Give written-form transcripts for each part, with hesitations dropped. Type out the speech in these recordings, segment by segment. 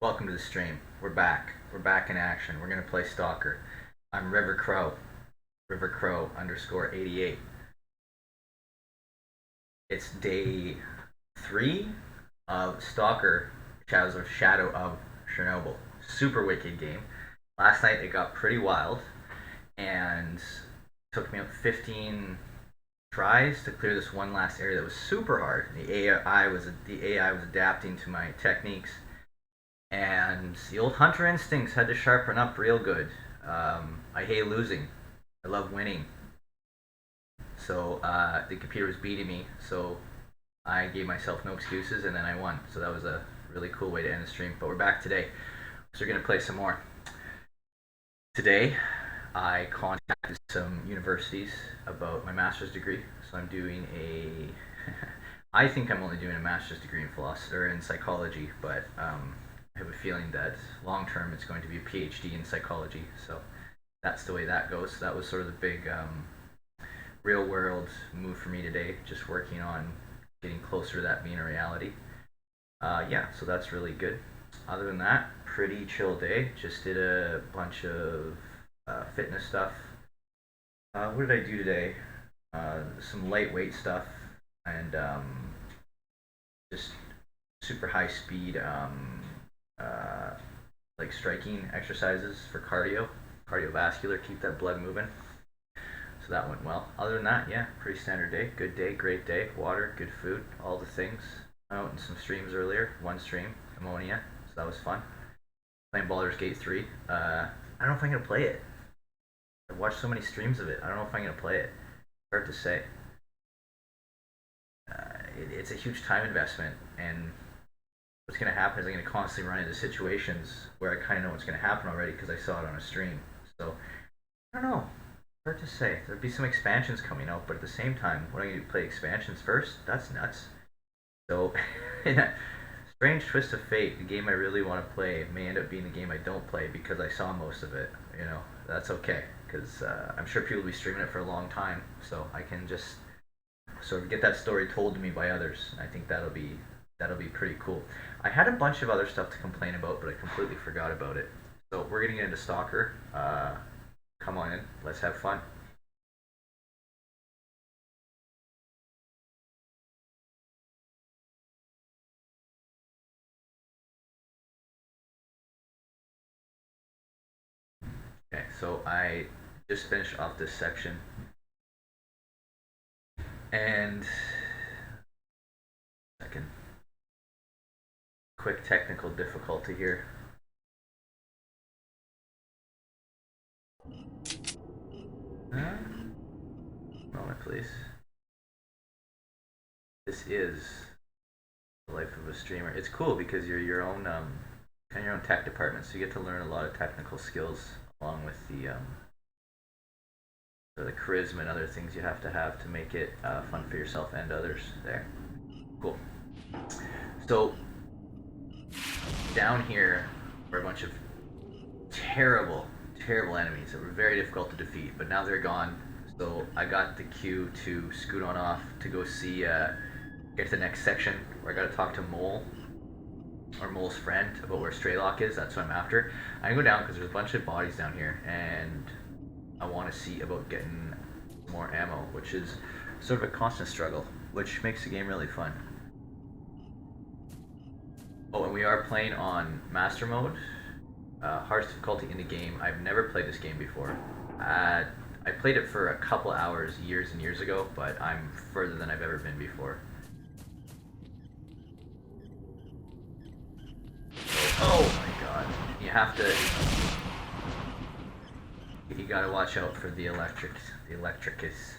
Welcome to the stream. We're back. We're back in action. We're gonna play Stalker. I'm River Crow. River Crow underscore 88. It's day 3 of Stalker Shadow of Chernobyl. Super wicked game. Last night it got pretty wild and took me up 15 tries to clear this one last area that was super hard. The AI was adapting to my techniques, and the old hunter instincts had to sharpen up real good. I hate losing. I love winning. So the computer was beating me, so I gave myself no excuses, and then I won. So that was a really cool way to end the stream. But we're back today, so we're gonna play some more. Today, I contacted some universities about my master's degree. So I'm doing a. I think I'm only doing a master's degree in philosophy or in psychology, but I have a feeling that long term it's going to be a PhD in psychology. So that's the way that goes. So that was sort of the big real world move for me today. Just working on getting closer to that being a reality. Yeah, so that's really good. Other than that, pretty chill day. Just did a bunch of fitness stuff. What did I do today? Some lightweight stuff and just super high speed uh, like striking exercises for cardiovascular, keep that blood moving. So that went well. Other than that, yeah, pretty standard day. Good day, great day. Water, good food, all the things. I went in some streams earlier. One stream, ammonia, so that was fun. Playing Baldur's Gate 3. I don't know if I'm gonna play it. I've watched so many streams of it. I don't know if I'm gonna play it. Hard to say. It's a huge time investment, and what's gonna happen is I'm gonna constantly run into situations where I kind of know what's gonna happen already because I saw it on a stream. So I don't know. Hard to say. There'd be some expansions coming out, but at the same time, when I play expansions first, that's nuts. So, in a strange twist of fate, the game I really want to play may end up being the game I don't play because I saw most of it. That's okay because I'm sure people will be streaming it for a long time, so I can just sort of get that story told to me by others. I think that'll be pretty cool. I had a bunch of other stuff to complain about, but I completely forgot about it. So we're getting into Stalker. Come on in. Let's have fun. Okay, so I just finished off this section, and second, quick technical difficulty here. Moment, please. This is the life of a streamer. It's cool because you're your own kind of your own tech department, so you get to learn a lot of technical skills along with the charisma and other things you have to make it fun for yourself and others. There, cool. So down here were a bunch of terrible, terrible enemies that were very difficult to defeat, but now they're gone. So I got the cue to scoot on off to go see, get to the next section where I got to talk to Mole, or Mole's friend, about where S.T.A.L.K.E.R is. That's what I'm after. I can go down because there's a bunch of bodies down here, and I want to see about getting more ammo, which is sort of a constant struggle, which makes the game really fun. Oh, and we are playing on Master Mode, hardest difficulty in the game. I've never played this game before. I played it for a couple hours years and years ago, but I'm further than I've ever been before. Oh my god. You have to... You gotta watch out for the electricus. The electricus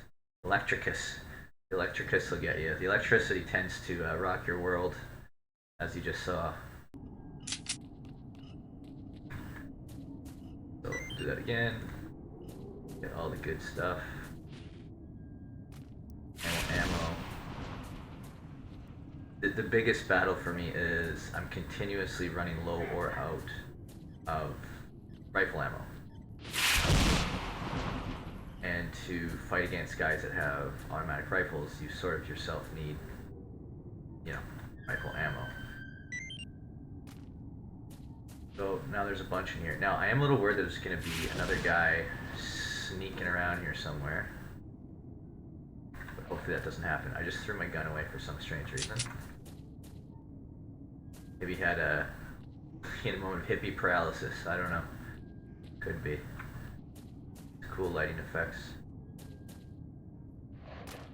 will get you. The electricity tends to rock your world, as you just saw. So, do that again. Get all the good stuff. Ammo. The biggest battle for me is I'm continuously running low or out of rifle ammo. And to fight against guys that have automatic rifles, you sort of yourself need, rifle ammo. So now there's a bunch in here. Now I am a little worried that there's gonna be another guy sneaking around here somewhere. But hopefully that doesn't happen. I just threw my gun away for some strange reason. Maybe he had a moment of hippie paralysis. I don't know. Could be. Cool lighting effects.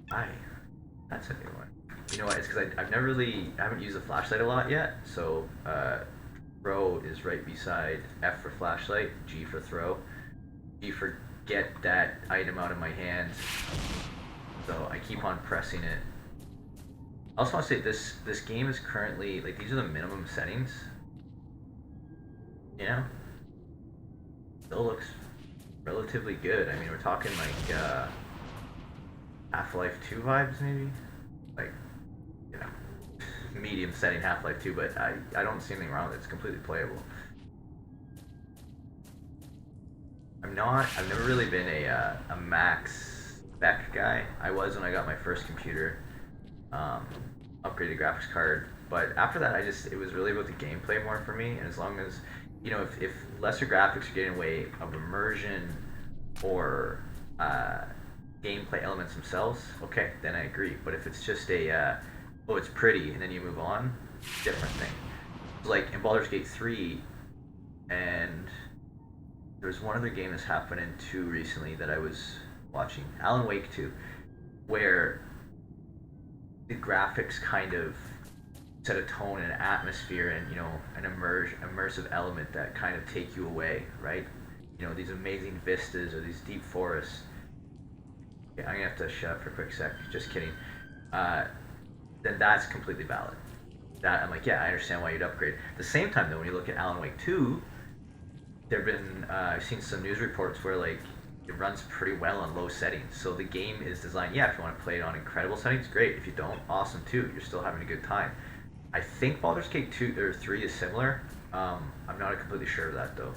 That's a new one. You know what? It's because I haven't used the flashlight a lot yet. So throw is right beside F for flashlight, G for throw. G for get that item out of my hands. So I keep on pressing it. I also want to say this game is currently, like, these are the minimum settings. You know? Still looks relatively good. I mean, we're talking like Half-Life 2 vibes, maybe? Like, you know, medium setting Half-Life 2, but I don't see anything wrong with it. It's completely playable. I've never really been a max spec guy. I was when I got my first computer, upgraded graphics card, but after that it was really about the gameplay more for me, and as long as, you know, if lesser graphics are getting in the way of immersion or gameplay elements themselves, okay, then I agree. But if it's just oh, it's pretty, and then you move on, different thing. So like in Baldur's Gate 3, and there's one other game that's happened in 2 recently that I was watching, Alan Wake 2, where the graphics kind of set a tone and an atmosphere and, you know, an immersive element that kind of take you away, right? You know, these amazing vistas or these deep forests. Okay, I'm gonna have to shut up for a quick sec. Just kidding. Then that's completely valid. That I'm like, yeah, I understand why you'd upgrade. At the same time, though, when you look at Alan Wake 2, there've been I've seen some news reports where like it runs pretty well on low settings. So the game is designed, yeah, if you want to play it on incredible settings, great. If you don't, awesome too. You're still having a good time. I think Baldur's Gate 2 or 3 is similar. I'm not completely sure of that though.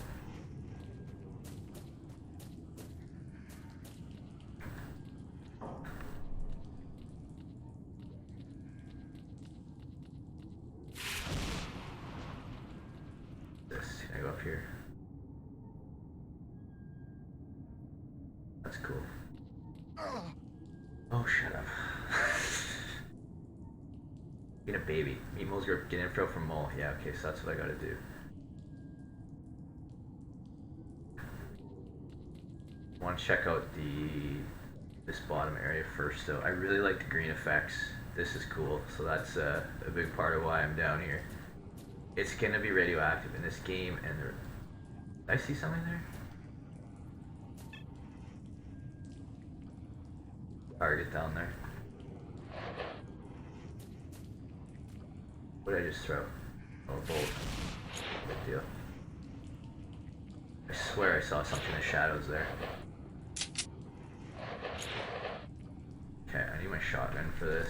Can I go up here? That's cool. Oh, shut up. Being a baby. Meet Mole's group. Get info from Mole. Yeah, okay, so that's what I gotta do. I want to check out this bottom area first, though. I really like the green effects. This is cool, so that's a big part of why I'm down here. It's gonna be radioactive in this game, and there... Did I see something there? Target down there. What did I just throw? Oh, a bolt. Big deal. I swear I saw something in the shadows there. Okay, I need my shotgun for this.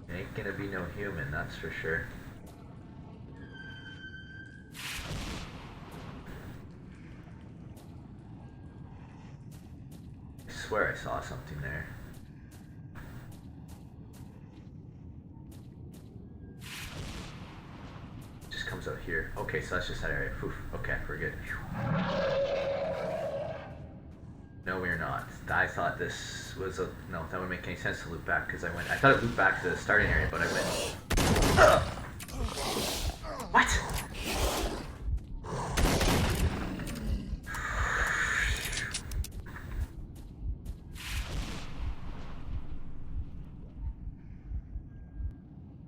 Ain't gonna be no human, that's for sure. I swear I saw something there. Just comes out here. Okay, so that's just that area. Oof. Okay, we're good. No, we're not. I thought this was a... No, that wouldn't make any sense to loop back, because I thought it looped back to the starting area, but I went... What?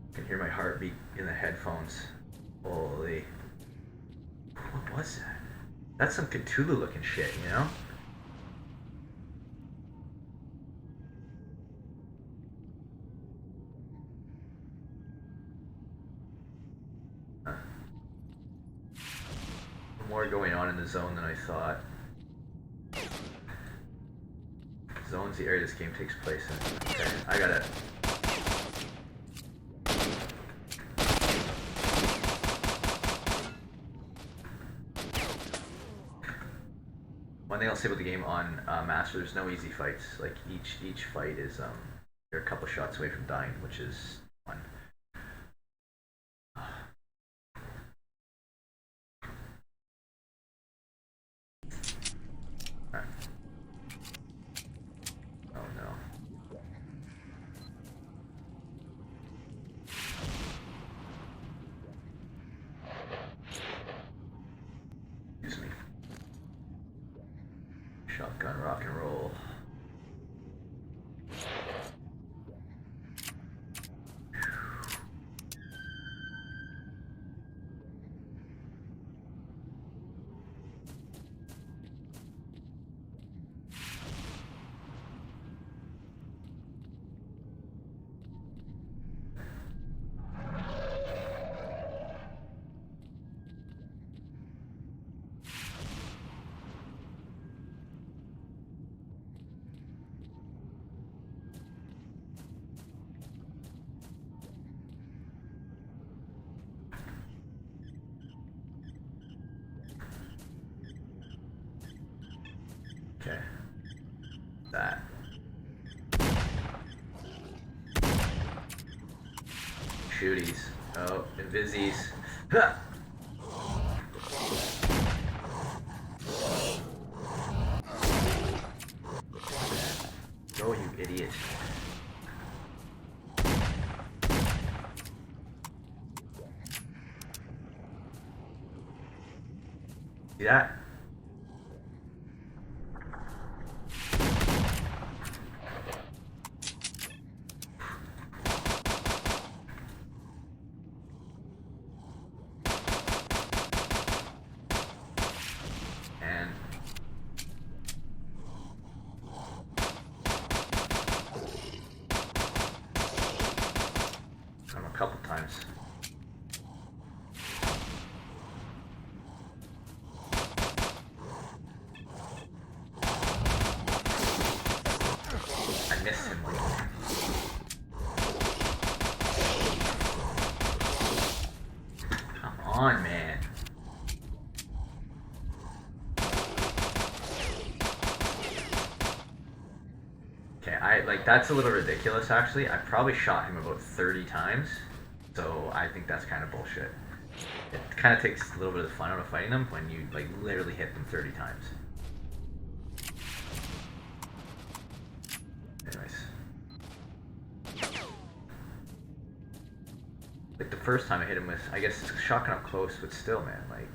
I can hear my heartbeat in the headphones. Holy... What was that? That's some Cthulhu looking shit, you know? More going on in the zone than I thought. Zone's the area this game takes place in. Okay, I gotta... one thing I'll say about the game on Master, there's no easy fights. Like each fight is you're a couple shots away from dying, which is fun. Right. Oh no. Excuse me. Shotgun rock and roll. Okay. That. Shooties. Oh, invisies. Ha! Go, you idiot. See that? And a couple times. I missed him. Come on, man. Okay, that's a little ridiculous actually. I probably shot him about 30 times, so I think that's kind of bullshit. It kind of takes a little bit of the fun out of fighting them when you like literally hit them 30 times. Anyways. Like the first time I hit him with, I guess it's shotgun up close, but still, man, like.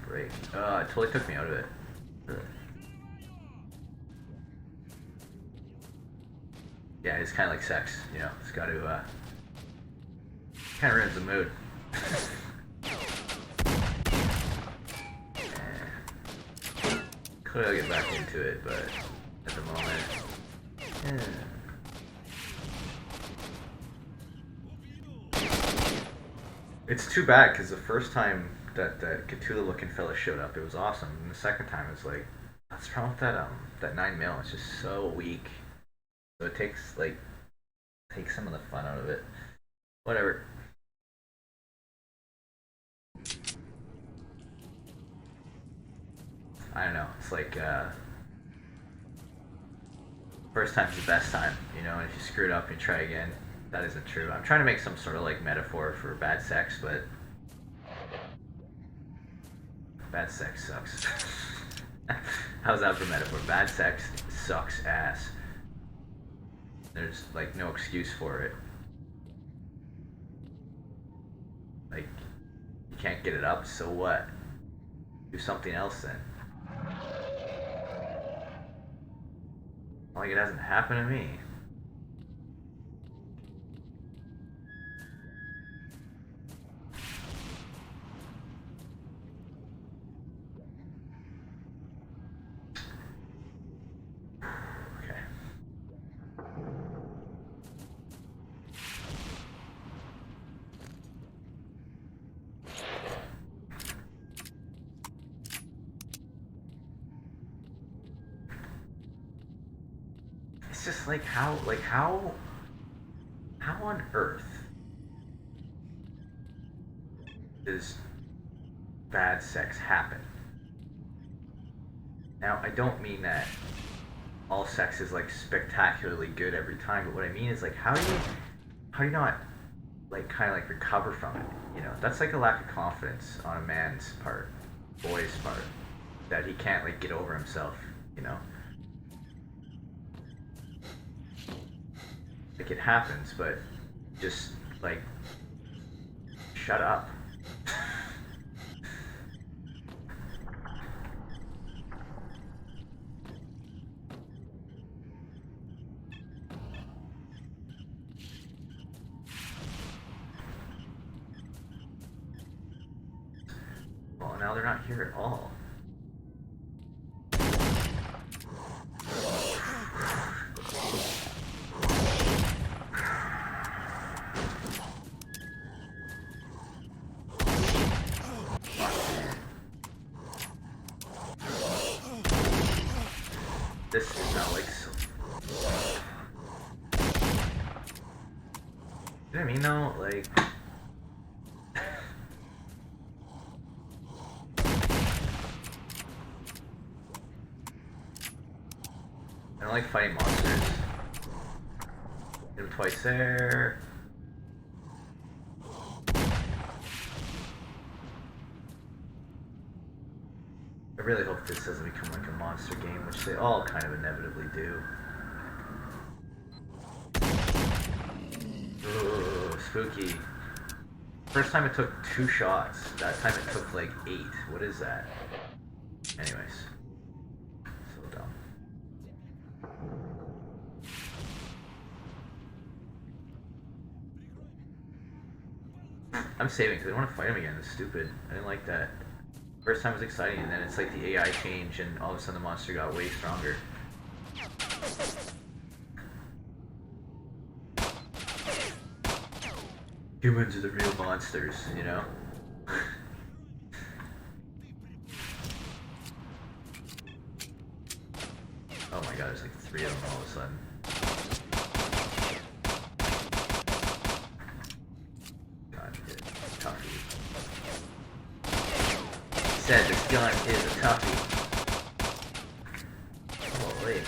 Great. It totally took me out of it. Ugh. Yeah, it's kind of like sex, you know. It's got to, kind of ruins the mood. Could get back into it, but at the moment, it's too bad because the first time that Cthulhu-looking fella showed up, it was awesome, and the second time it's like, what's wrong with that 9mm? It's just so weak. So it takes some of the fun out of it. Whatever. I don't know. It's like first time's the best time, you know. If you screw it up, you try again. That isn't true. I'm trying to make some sort of like metaphor for bad sex, but bad sex sucks. How's that for metaphor? Bad sex sucks ass. There's like no excuse for it. Like you can't get it up, so what? Do something else then. Like it hasn't happened to me. Okay. It's just like how on earth is bad sex happen. Now, I don't mean that all sex is like spectacularly good every time, but what I mean is like how do you not like kind of like recover from it? You know, that's like a lack of confidence on a man's part, boy's part, that he can't like get over himself. You know, like it happens, but just like shut up. Well, now they're not here at all. This is not like so. You know what I mean though? Like. I don't like fighting monsters. Hit him twice there. I really hope this doesn't become like a monster game, which they all kind of inevitably do. Ooh, spooky. First time it took 2 shots. That time it took like 8. What is that? Anyways. So dumb. I'm saving because I don't want to fight him again. It's stupid. I didn't like that. First time was exciting, and then it's like the AI changed, and all of a sudden the monster got way stronger. Humans are the real monsters, you know? Oh my god, there's like 3 of them all of a sudden. God, toughie. He said this gun is a toughie. Holy. Wait.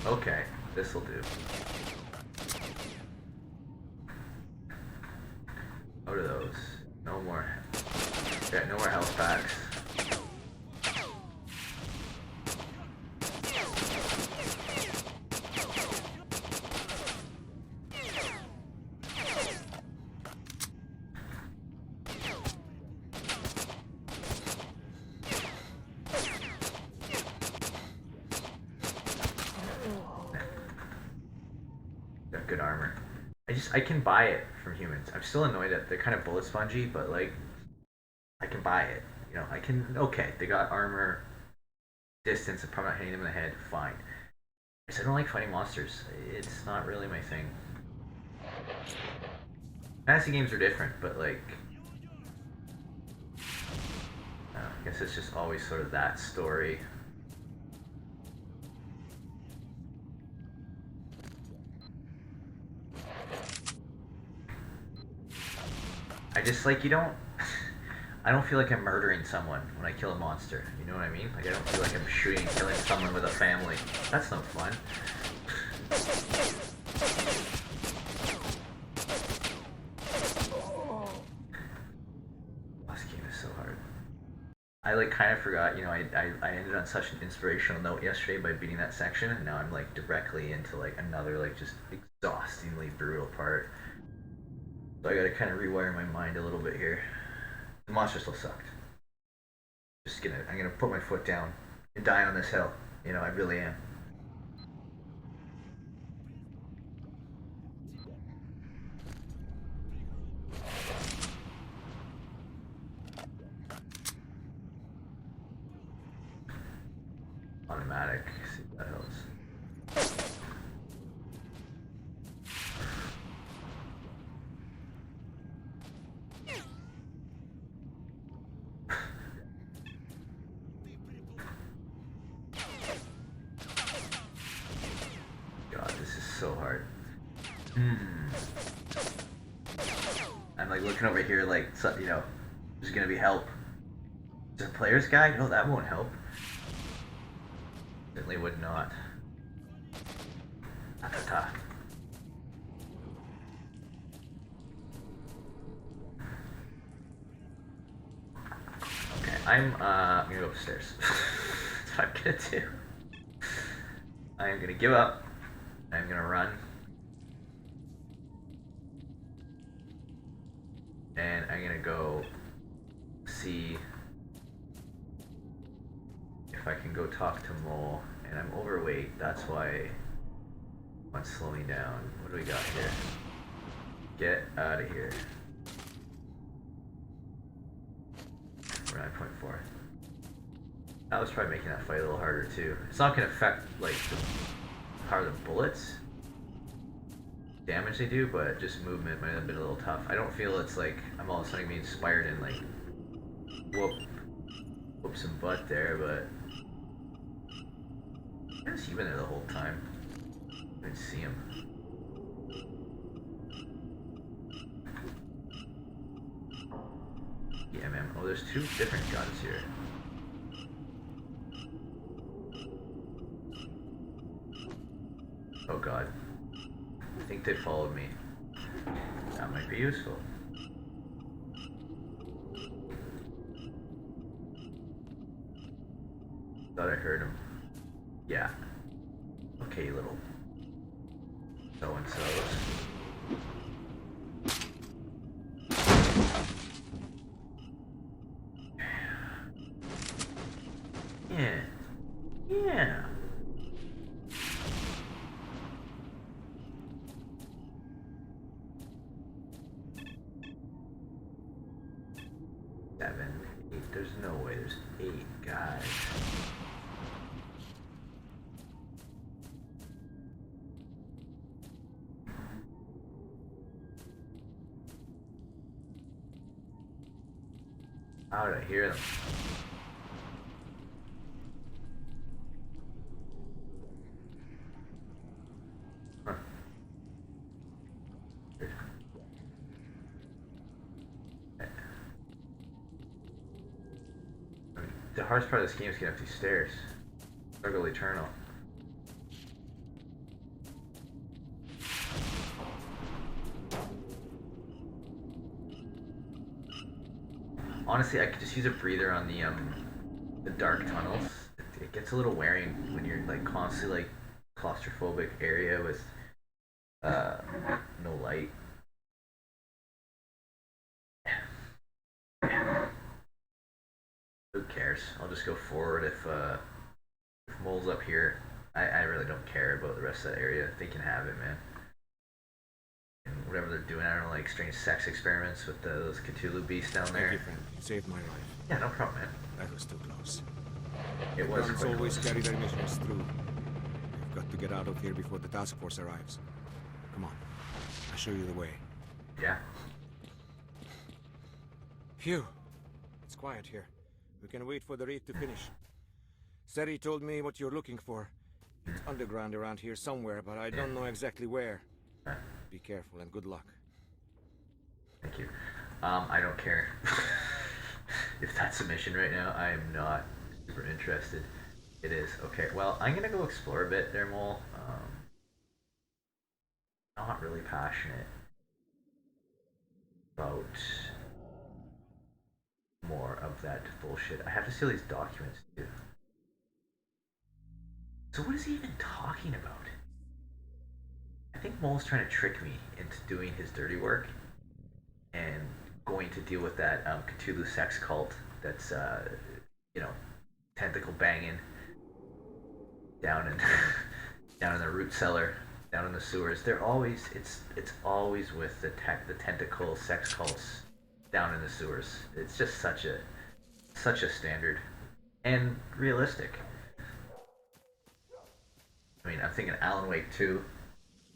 Okay, this'll do. What are those? No more. Yeah, no more health packs. Got good armor. I can buy it from humans. I'm still annoyed that they're kind of bullet spongy, but like I can buy it. You know, I can. Okay, they got armor, distance. I'm probably not hitting them in the head. Fine. I don't like fighting monsters. It's not really my thing. Fantasy games are different, but like, I guess it's just always sort of that story. I just like you don't. I don't feel like I'm murdering someone when I kill a monster. You know what I mean? Like I don't feel like I'm shooting, killing someone with a family. That's no fun. This game is so hard. I like kind of forgot. You know, I ended on such an inspirational note yesterday by beating that section, and now I'm like directly into like another like just exhaustingly brutal part. So I gotta kind of rewire my mind a little bit here. The monster still sucked. I'm gonna put my foot down and die on this hill. You know, I really am. Automatic. See if that helps. so hard. Hmm. I'm like looking over here, like, so, you know, there's gonna be help. Is there a player's guide? No, that won't help. Certainly would not. Ta-ta-ta. Okay, I'm gonna go upstairs. That's what I'm gonna do. I'm gonna give up. I'm gonna run. And I'm gonna go see if I can go talk to Mole. And I'm overweight, that's why I'm slowing down. What do we got here? Get out of here. We're 9.4. That was probably making that fight a little harder too. It's not gonna affect like the power of the bullets, damage they do, but just movement might have been a little tough. I don't feel it's like I'm all of a sudden being inspired and like whoop some butt there, but I guess you've been there the whole time. I didn't see him. Yeah, man. Oh, there's two different guns here. Oh god. I think they followed me. That might be useful. Thought I heard him. Yeah. Okay, little so-and-sos. Yeah. Yeah. Seven, 8. There's no way there's 8 guys. How did I hear them? Huh. The hardest part of this game is getting up these stairs. Struggle eternal. Honestly, I could just use a breather on the dark tunnels. It gets a little wearing when you're like constantly like claustrophobic area with no light. Who cares? I'll just go forward if Mole's up here. I really don't care about the rest of that area. They can have it, man. And whatever they're doing, I don't know, like strange sex experiments with those Cthulhu beasts down there. Thank you, friend. You saved my life. Yeah, no problem, man. That was too close. It was Guns quite always close. carry their missions through. We've got to get out of here before the task force arrives. Come on. I'll show you the way. Yeah. Phew. It's quiet here. We can wait for the raid to finish. Seri told me what you're looking for. It's underground around here somewhere, but I don't know exactly where. Be careful and good luck. Thank you. I don't care. If that's a mission right now, I am not super interested. It is. Okay, well, I'm gonna go explore a bit there, Mole. Not really passionate about more of that bullshit. I have to see all these documents, too. So what is he even talking about? I think Mole's trying to trick me into doing his dirty work and going to deal with that Cthulhu sex cult that's, you know, tentacle banging down in down in the root cellar, down in the sewers. They're always it's always with the tentacle sex cults down in the sewers. It's just such a standard and realistic. I mean, I'm thinking Alan Wake 2,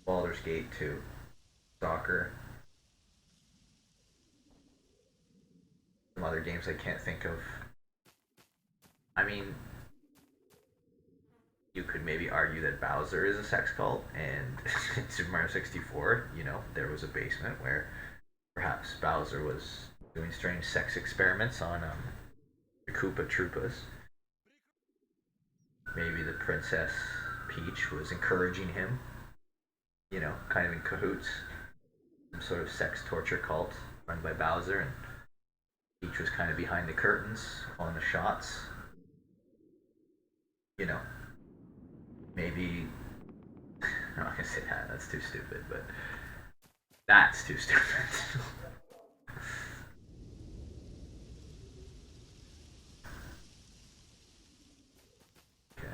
Baldur's Gate 2, Stalker, some other games I can't think of. I mean, you could maybe argue that Bowser is a sex cult, and in Super Mario 64, there was a basement where perhaps Bowser was doing strange sex experiments on the Koopa Troopas. Maybe the Princess Peach was encouraging him, kind of in cahoots. Some sort of sex torture cult run by Bowser, and Peach was kind of behind the curtains, calling the shots. You know, maybe. I'm not gonna say that, that's too stupid, but that's too stupid. Okay.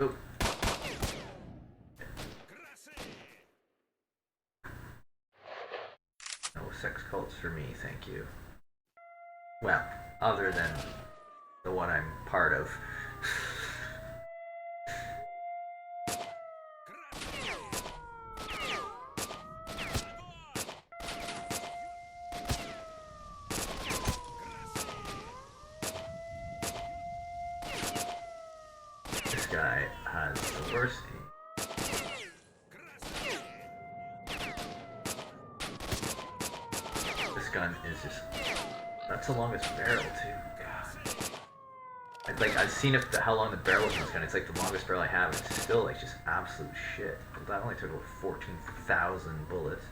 Oh. No sex cults for me, thank you. Well, other than the one I'm part of. This guy has the worst aim. This gun is just... That's the longest barrel, too. God. I've seen how long the barrel is on this gun. It's like the longest barrel I have. It's still like just absolute shit. That only took about 14,000 bullets.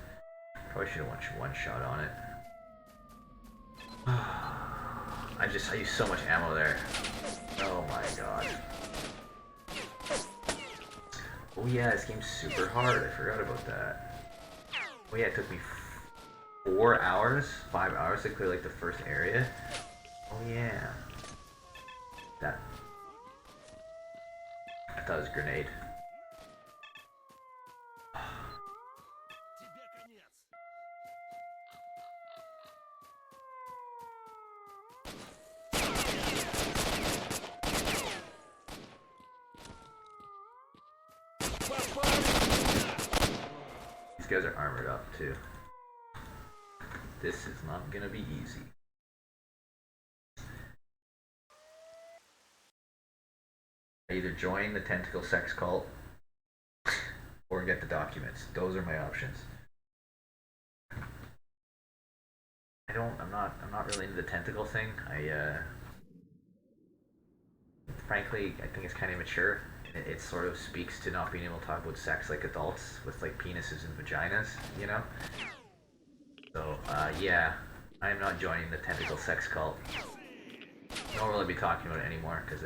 Probably should have one shot on it. I use so much ammo there. Oh my god. Oh yeah, this game's super hard. I forgot about that. Oh yeah, it took me 4 hours, 5 hours to clear like the first area. Oh yeah. That. I thought it was a grenade. These guys are armored up too. This is not gonna be easy. I either join the tentacle sex cult or get the documents. Those are my options. I'm not really into the tentacle thing. Frankly, I think it's kind of immature. It sort of speaks to not being able to talk about sex like adults with like penises and vaginas, So, yeah, I am not joining the tentacle sex cult. I won't really be talking about it anymore because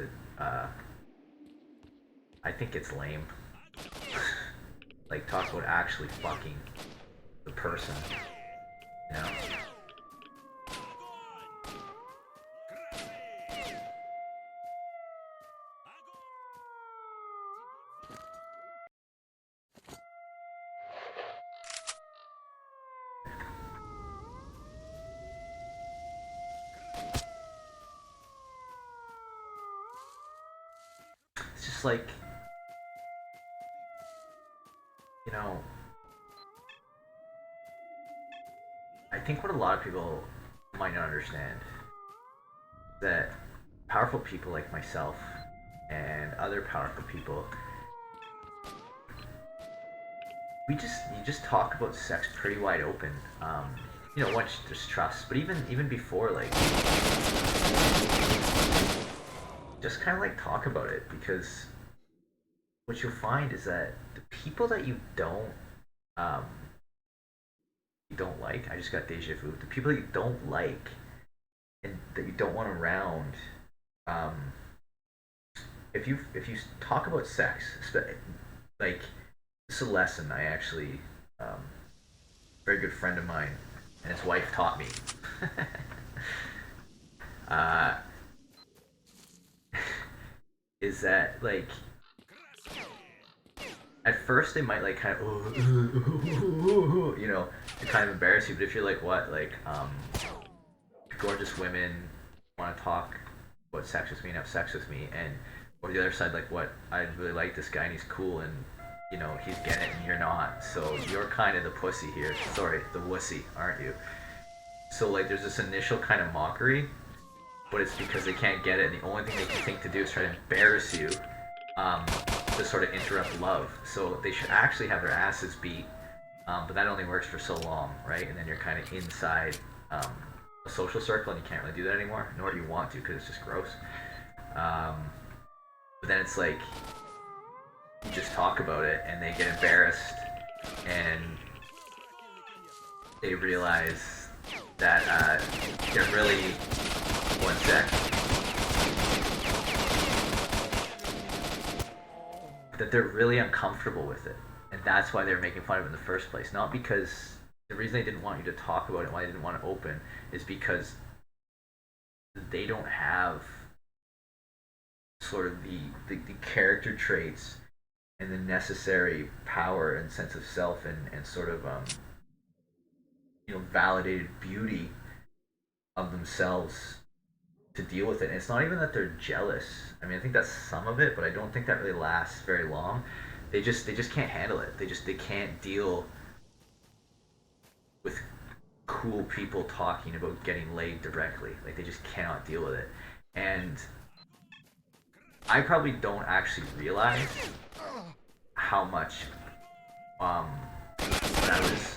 I think it's lame. Like, talk about actually fucking the person, It's just like, I think what a lot of people might not understand is that powerful people like myself and other powerful people, you just talk about sex pretty wide open. Once there's trust, but even before, like, just kind of like talk about it, because what you'll find is that the people that you don't like, I just got deja vu. The people that you don't like and that you don't want around, if you talk about sex, like, this is a lesson I actually, a very good friend of mine and his wife taught me. Is that, like, at first they might like kind of to kind of embarrass you, but if you're like, what, like, gorgeous women want to talk about sex with me and have sex with me, and or the other side, like, what, I really like this guy and he's cool and he's getting it and you're not, so you're kind of the pussy here, sorry, the wussy, aren't you? So like there's this initial kind of mockery, but it's because they can't get it, and the only thing they can think to do is try to embarrass you, um, to sort of interrupt love. So they should actually have their asses beat, but that only works for so long, right? And then you're kind of inside um, a social circle, and you can't really do that anymore, nor do you want to because it's just gross. Um, but then it's like you just talk about it, and they get embarrassed, and they realize that they're really one sec that they're really uncomfortable with it, and that's why they're making fun of it in the first place. Not because the reason they didn't want you to talk about it, why they didn't want to open, is because they don't have sort of the character traits and the necessary power and sense of self and sort of validated beauty of themselves to deal with it. And it's not even that they're jealous. I mean, I think that's some of it, but I don't think that really lasts very long. They just can't handle it. They can't deal with cool people talking about getting laid directly. Like they just cannot deal with it. And I probably don't actually realize how much um when I was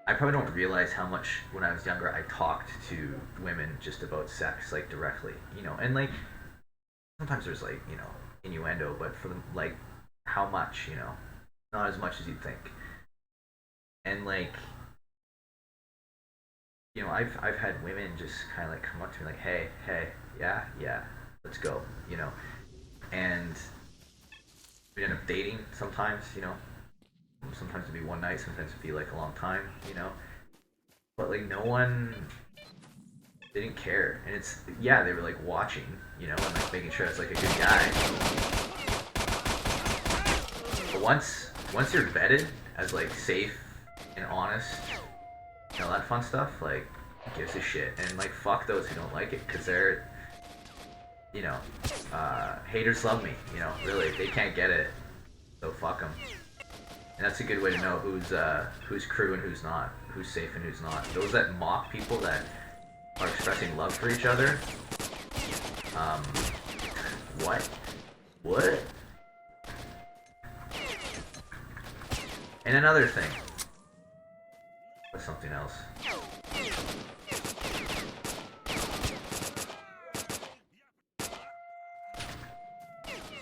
I probably don't realize how much when I was younger I talked to women just about sex like directly, and like sometimes there's like innuendo, but for them like how much, not as much as you'd think, and like I've had women just kind of like come up to me like, hey, yeah, yeah, let's go, and we end up dating sometimes, sometimes it'd be one night, sometimes it'd be like a long time, but like no one they didn't care, and it's yeah they were like watching, and like making sure I was like a good guy. But once you're vetted as like safe and honest, that fun stuff, like who gives a shit, and like fuck those who don't like it because they're you know haters love me, really they can't get it, so fuck them. And that's a good way to know who's crew and who's not, who's safe and who's not. Those that mock people that are expressing love for each other. Um, what? What? And another thing. What's something else?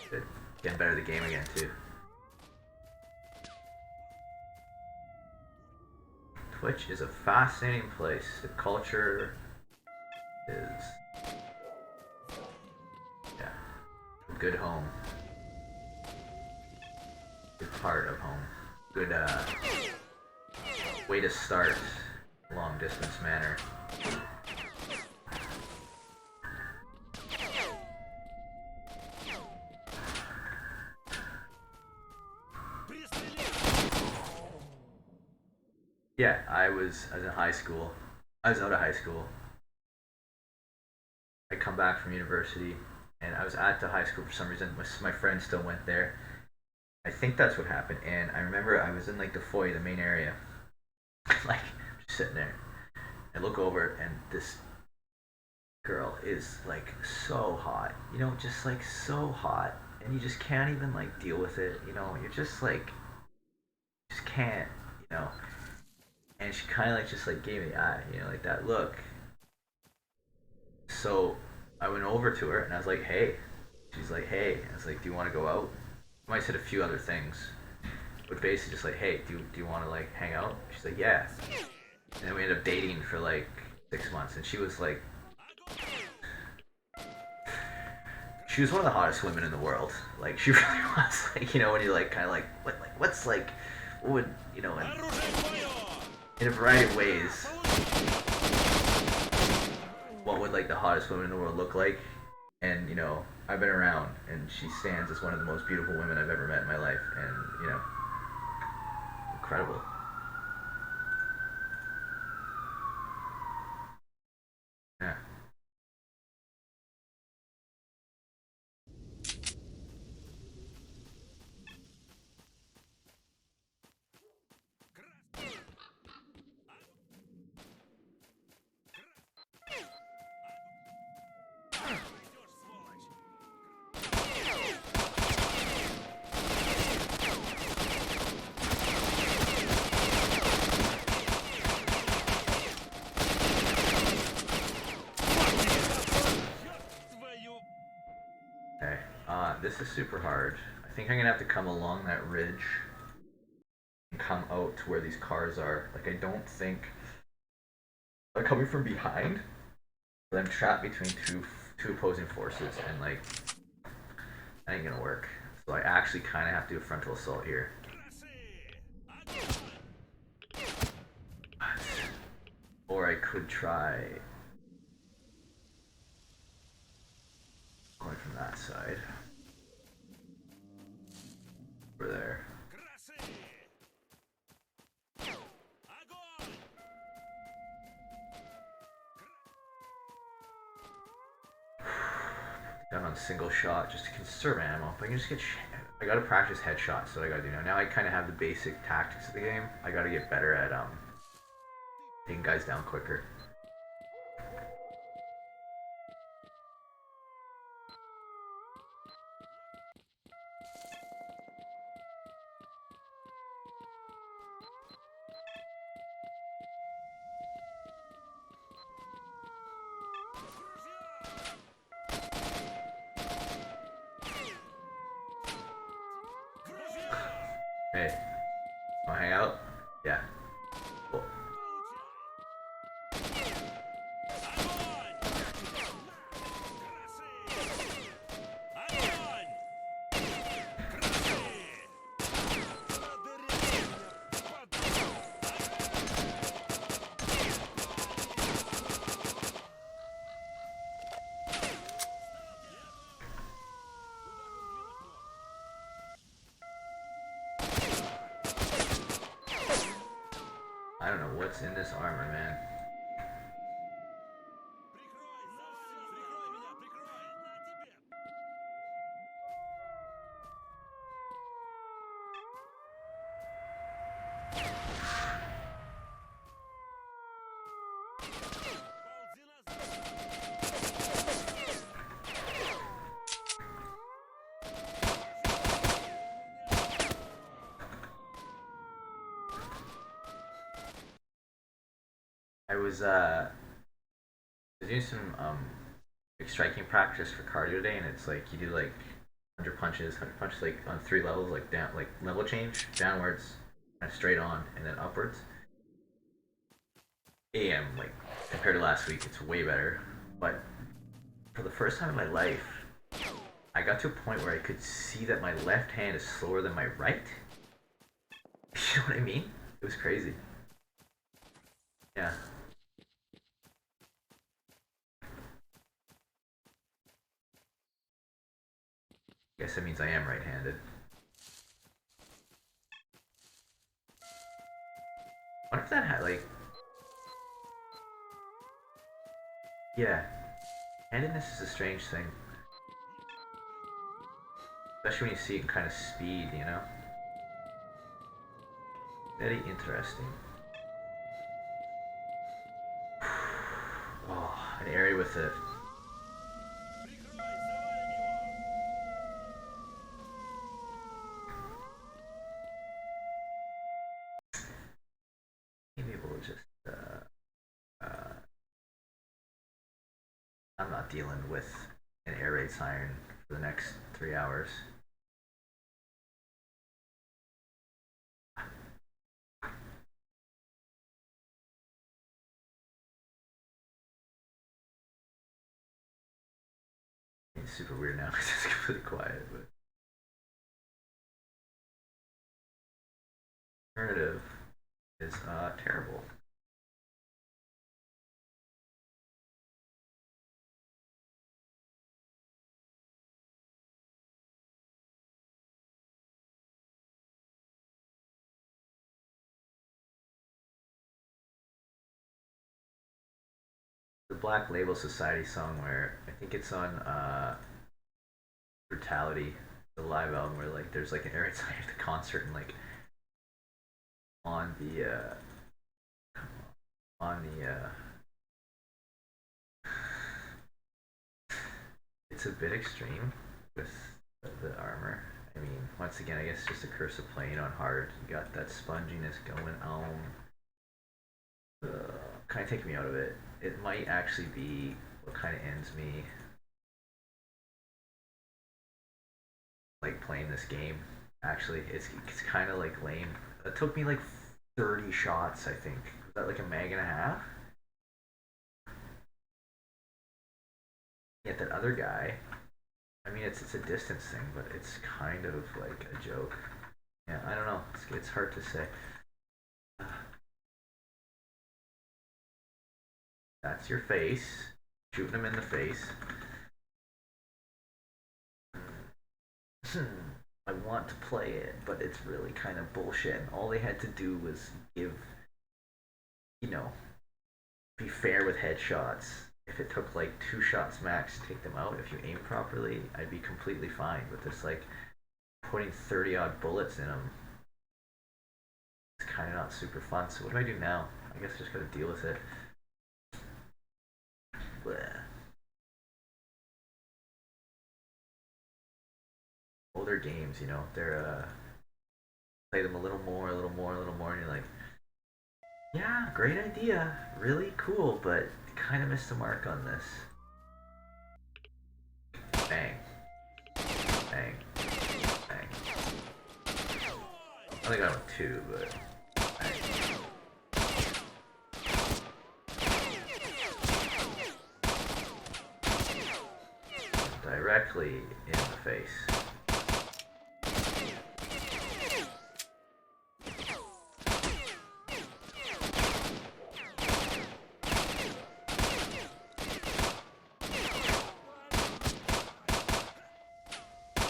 Good. Getting better at the game again, too. Twitch is a fascinating place. The culture is... yeah. A good home. Good part of home. Good, way to start long distance manner. Yeah, I was in high school. I was out of high school. I come back from university, and I was at the high school for some reason. My friend still went there. I think that's what happened. And I remember I was in like the foyer, the main area, like just sitting there. I look over, and this girl is like so hot, just like so hot, and you just can't even like deal with it. You're just like, just can't, you know. And she kind of like just like gave me the eye, like that look. So I went over to her and I was like, hey. She's like, hey. I was like, do you want to go out? I might said a few other things, but basically just like, hey, do you want to like hang out? She's like, yeah. And then we ended up dating for like 6 months, and she was one of the hottest women in the world. Like she really was. Like when you're like kind of like what's like what would in a variety of ways, what would like the hottest woman in the world look like? And I've been around, and she stands as one of the most beautiful women I've ever met in my life, and incredible. Yeah. this is super hard. I think I'm gonna have to come along that ridge and come out to where these cars are. Like, I don't think I'm coming from behind, but I'm trapped between two opposing forces, and like, that ain't gonna work. So I actually kind of have to do a frontal assault here. Or I could try going from that side. Over there. Done on single shot just to conserve ammo. If I can just get I gotta practice headshots, so I gotta do now. Now I kind of have the basic tactics of the game. I gotta get better at taking guys down quicker. Hey, wanna hang out? Yeah. Cool. I don't know what's in this armor, man. I was doing some like striking practice for cardio today, and it's like you do like 100 punches like on 3 levels, like down, like level change downwards, and straight on, and then upwards. AM like compared to last week, it's way better. But for the first time in my life, I got to a point where I could see that my left hand is slower than my right. You know what I mean? It was crazy. Yeah. Guess that means I am right-handed. What if that had like, yeah, handedness is a strange thing, especially when you see it in kind of speed, you know. Very interesting. Oh, an area with a maybe we'll just I'm not dealing with an air raid siren for the next 3 hours. It's super weird now because it's completely quiet, but alternative is terrible. The Black Label Society song where I think it's on Brutality, the live album where like there's like an air raid siren at the concert and like on the on the it's a bit extreme with the armor. I mean, once again, I guess it's just a curse of playing on hard. You got that sponginess going on. Kind of take me out of it. It might actually be what kind of ends me. playing this game. Actually, it's kind of like lame. It took me like 30 shots, I think. Was that like a mag and a half? Yet that other guy, I mean, it's a distance thing, but it's kind of like a joke. Yeah, I don't know. It's hard to say. That's your face. Shooting him in the face. I want to play it, but it's really kind of bullshit. And all they had to do was give, you know, be fair with headshots. If it took like 2 shots max to take them out, if you aim properly, I'd be completely fine. But this like putting 30 odd bullets in them, it's kind of not super fun. So what do I do now? I guess I just gotta deal with it. Bleh. Older games, you know, they're play them a little more, a little more, a little more, and you're like, yeah, great idea, really cool, but kind of missed the mark on this. Bang, bang, bang. I only got 2, but bang. Directly in the face.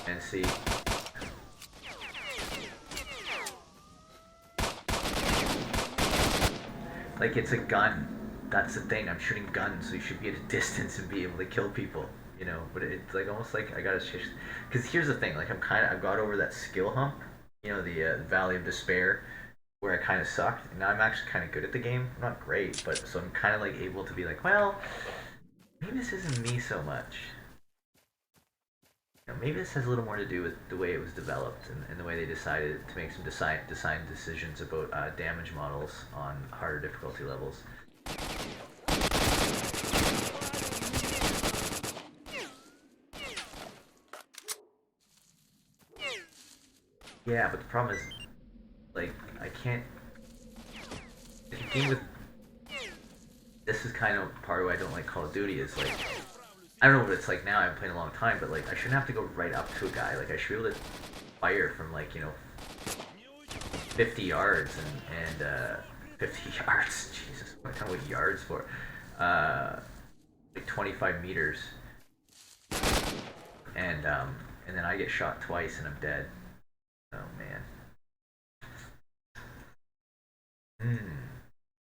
And see, like it's a gun. That's the thing. I'm shooting guns, so you should be at a distance and be able to kill people. You know, but it's like almost like I gotta shift. Because here's the thing. Like I've got over that skill hump. You know, the Valley of Despair, where I kind of sucked. And now I'm actually kind of good at the game. I'm not great, but so I'm kind of like able to be like, well, maybe this isn't me so much. You know, maybe this has a little more to do with the way it was developed and the way they decided to make some design decisions about damage models on harder difficulty levels. Yeah, but the problem is, like, I can't. The game with this is kind of part of why I don't like Call of Duty. Is like, I don't know what it's like now. I haven't played in a long time, but like, I shouldn't have to go right up to a guy. Like, I should be able to fire from like 50 yards and 50 yards. Jesus, what am I talking about yards for? Like 25 meters, and then I get shot twice and I'm dead. Oh man.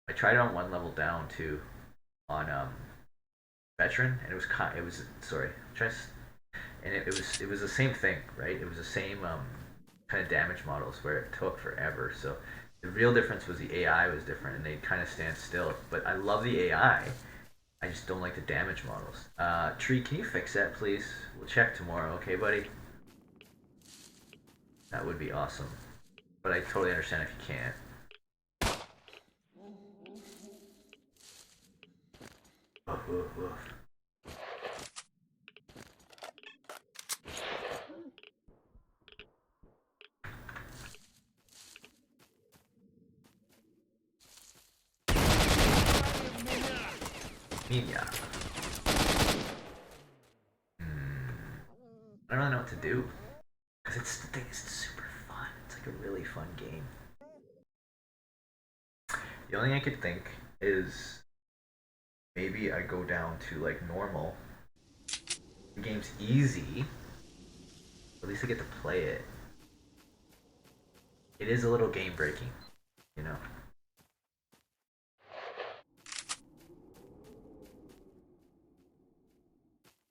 I tried it on one level down too, on veteran, and it was sorry, just and it was the same thing, right? It was the same kind of damage models where it took forever. So the real difference was the AI was different, and they kind of stand still. But I love the AI. I just don't like the damage models. Tree, can you fix that, please? We'll check tomorrow, okay, buddy? That would be awesome. But I totally understand if you can't. Woof, woof, woof. Media. I don't really know what to do. Because it's the thing, it's super fun. It's like a really fun game. The only thing I could think is maybe I go down to like normal. The game's easy. At least I get to play it. It is a little game breaking, you know.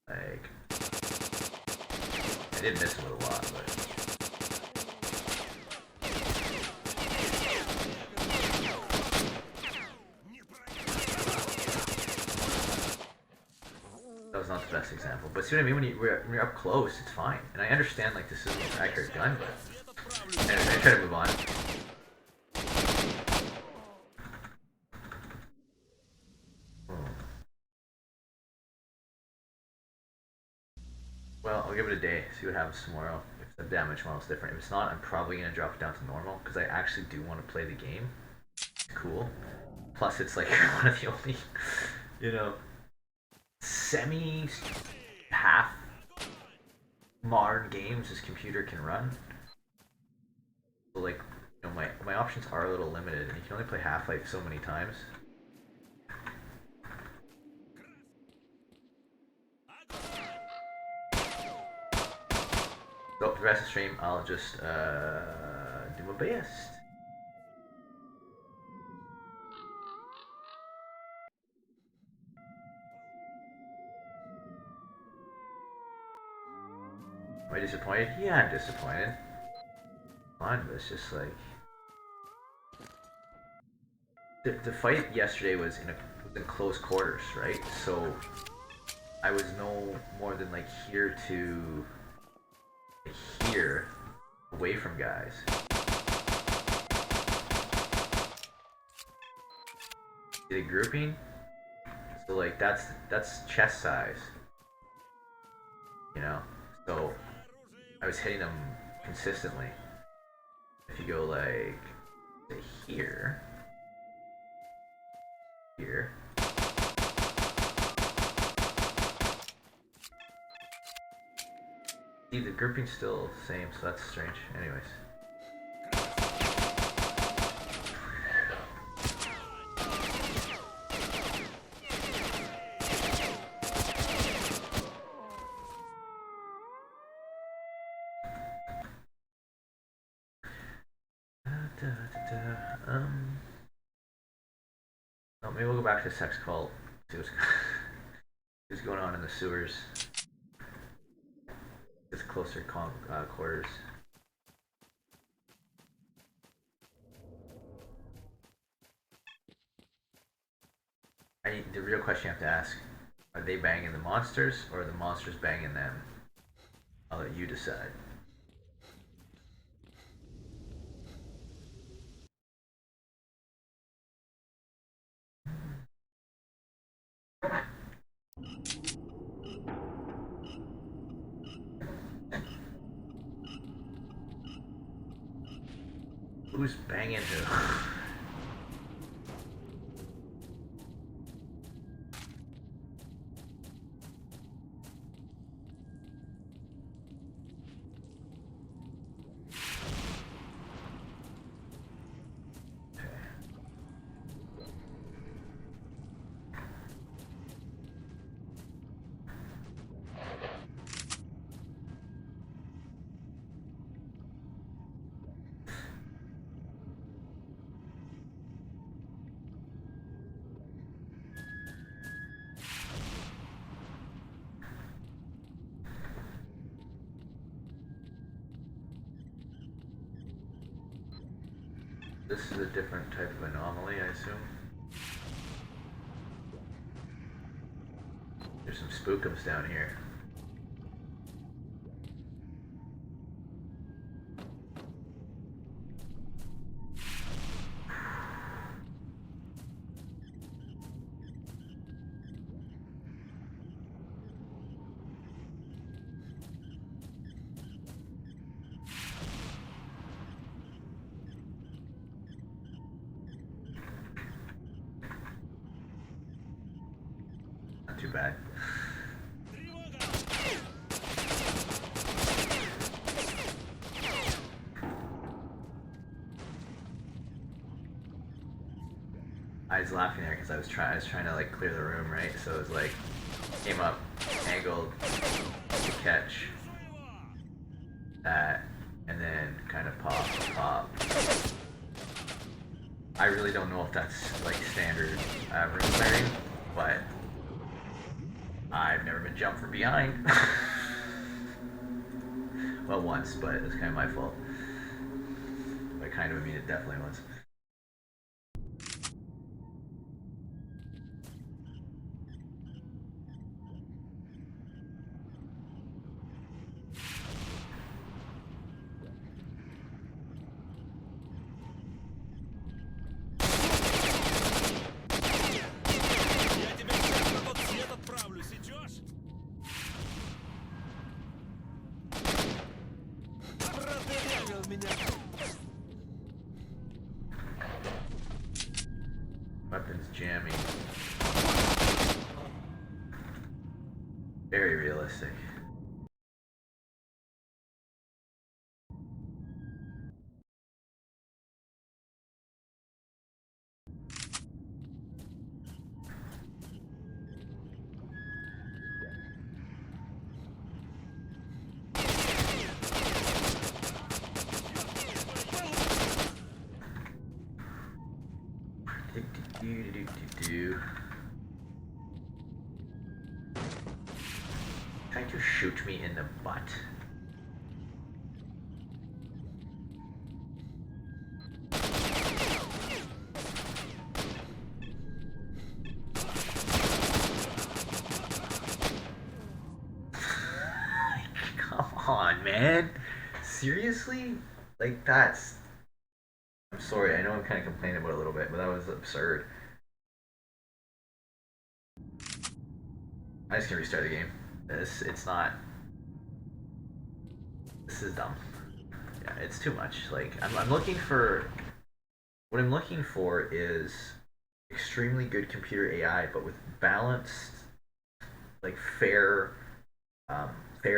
Like, I did miss him a lot, but that was not the best example. But see what I mean? When you're up close, it's fine. And I understand like this isn't an accurate gun, but anyway, I try to move on. Well, I'll give it a day, see what happens tomorrow. If the damage model's different. If it's not, I'm probably going to drop it down to normal because I actually do want to play the game. It's cool. Plus, it's like one of the only, you know, semi half modern games this computer can run. So, like, you know, my options are a little limited, and you can only play Half-Life so many times. So, for the rest of the stream, I'll just do my best. Am I disappointed? Yeah, I'm disappointed. Fun, but it's just like the fight yesterday was in close quarters, right? So I was no more than like here to here, away from guys. See the grouping? So like that's chest size, you know. So I was hitting them consistently. If you go like say here, here. See, the grouping's still the same, so that's strange. Anyways. Oh, maybe we'll go back to sex cult. See what's going on in the sewers. It's closer quarters. The real question you have to ask: are they banging the monsters, or are the monsters banging them? I'll let you decide. Who's banging who? This is a different type of anomaly, I assume. There's some spookums down here. Not too bad. I was laughing there because I was trying to like clear the room, right? So it was like came up, angled to catch that, and then kind of pop. I really don't know if that's like standard room clearing, but I've never been jumped from behind. Well, once, but it's kind of my fault. By kind of, I mean it definitely was. Weapons jamming. Very realistic. Trying to shoot me in the butt. Come on, man. Seriously? Like, that's... I'm sorry, I know I'm kind of complaining about it a little bit, but that was absurd. I just can restart the game. It's not... This is dumb. Yeah, it's too much. Like, I'm looking for... What I'm looking for is extremely good computer AI, but with balanced, like, fair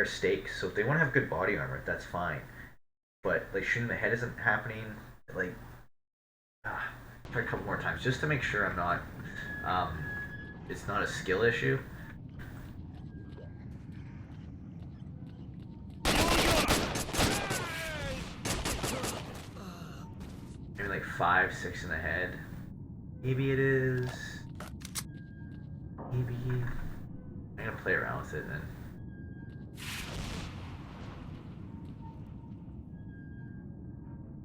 stakes. So if they want to have good body armor, that's fine. But, like, shooting the head isn't happening. Like, try a couple more times just to make sure I'm not, it's not a skill issue. Maybe like 5, 6 in the head. Maybe it is. Maybe. I'm gonna play around with it then.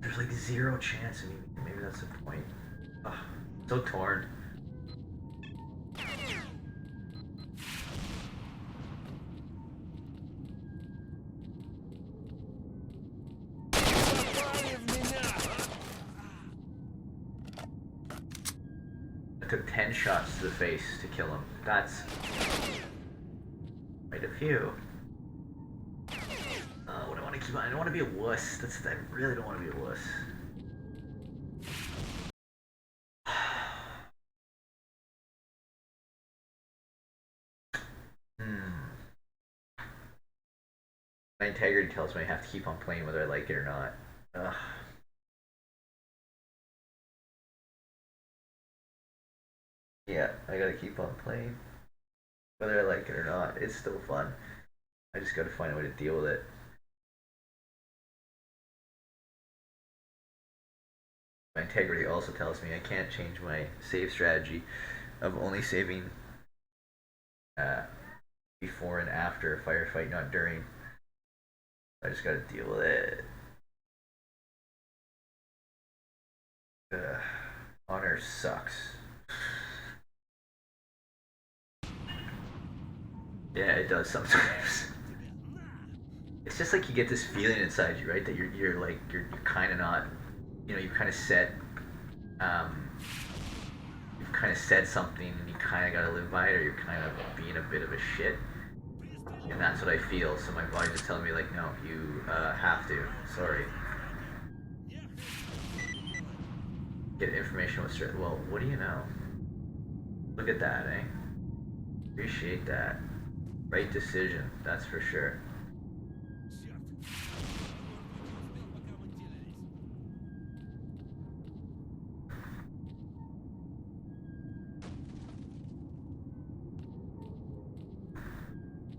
There's like 0 chance of me. Maybe that's the point. Ugh, so torn. I took 10 shots to the face to kill him. That's quite a few. What do I want to keep on? I don't want to be a wuss. I really don't want to be a wuss. My integrity tells me I have to keep on playing whether I like it or not. Ugh. Yeah, I gotta keep on playing. Whether I like it or not, it's still fun. I just gotta find a way to deal with it. My integrity also tells me I can't change my save strategy of only saving before and after a firefight, not during. I just gotta deal with it. Honor sucks. Yeah, it does sometimes. It's just like you get this feeling inside you, right? That you're kind of not, you've kind of said, you've kind of said something and you kind of got to live by it, or you're kind of being a bit of a shit. And that's what I feel. So my body's just telling me like, no, you have to. Sorry. Get information with straight. Well, what do you know? Look at that, eh? Appreciate that. Right decision, that's for sure.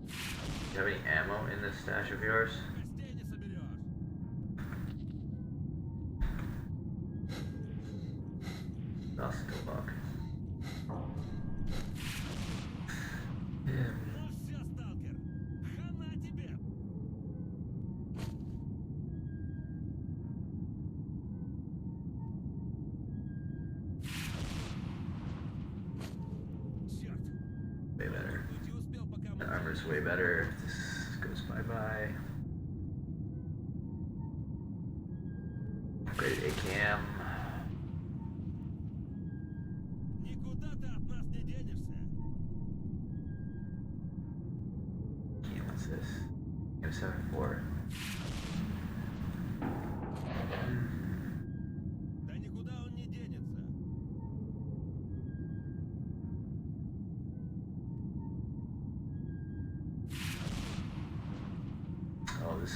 Do you have any ammo in this stash of yours? S.T.A.L.K.E.R. Way better. The armor's way better. This goes bye-bye. Upgraded A.K.M. What's this? M74.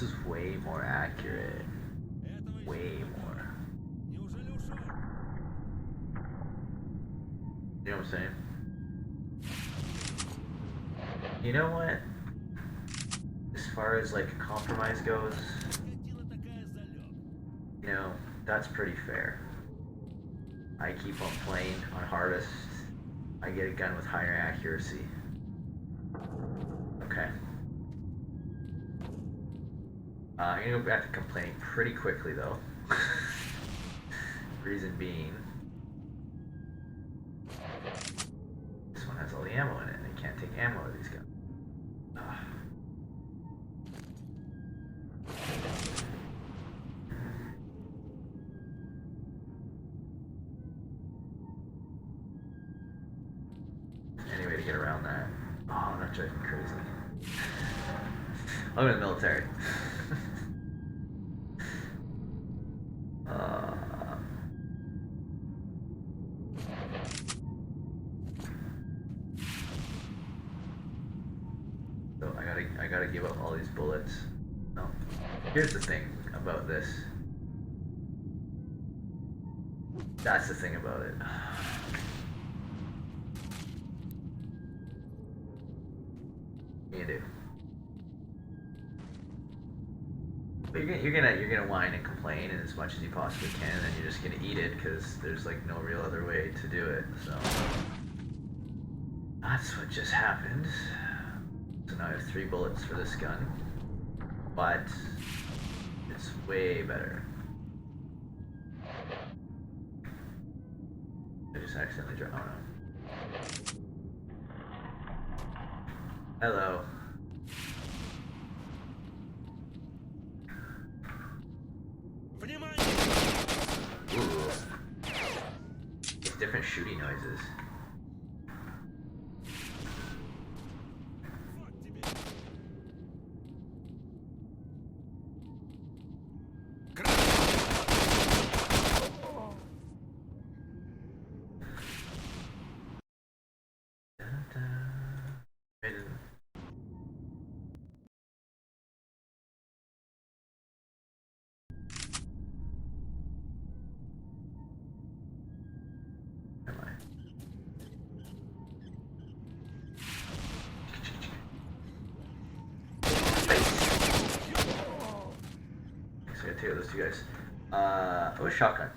This is way more accurate. Way more. You know what I'm saying? You know what? As far as like a compromise goes, you know, that's pretty fair. I keep on playing on hardest. I get a gun with higher accuracy. Okay. I'm gonna go back to complaining pretty quickly though. Reason being, this one has all the ammo in it, and I can't take ammo out of these guns. Ugh. Any way to get around that? Oh, that drives me crazy. I'm in the military. So I gotta give up all these bullets. No. Here's the thing about this. That's the thing about it. What you do? But you're gonna whine and complain as much as you possibly can, and then you're just gonna eat it because there's like no real other way to do it. So that's what just happened. So now I have 3 bullets for this gun, but it's way better. I just accidentally dropped. Oh no. Hello. Ooh. It's different shooting noises. Take out those 2 guys. Oh, a shotgun.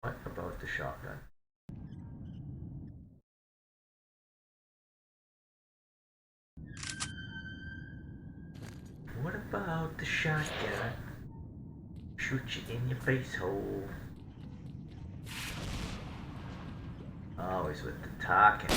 What about the shotgun? What about the shotgun? Shoot you in your face hole. Always with the talking.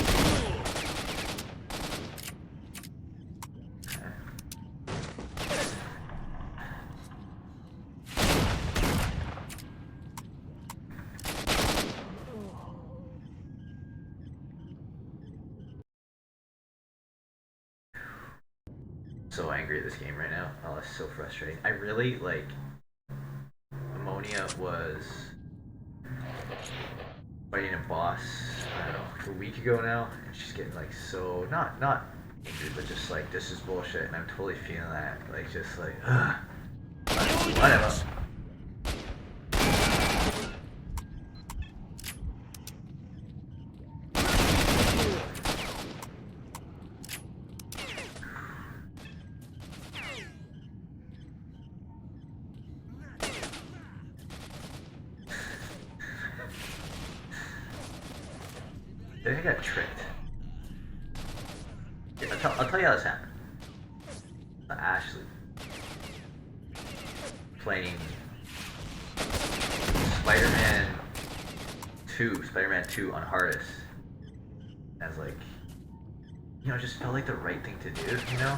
So angry at this game right now. Oh, it's so frustrating. I really like. Ammonia was fighting a boss. I don't know, a week ago now, and she's getting like so not angry, but just like this is bullshit, and I'm totally feeling that. Like just like, ugh. Whatever. I think I got tricked. Yeah, I'll tell you how this happened. Ashley playing Spider-Man 2 on hardest. As like, you know, it just felt like the right thing to do, you know?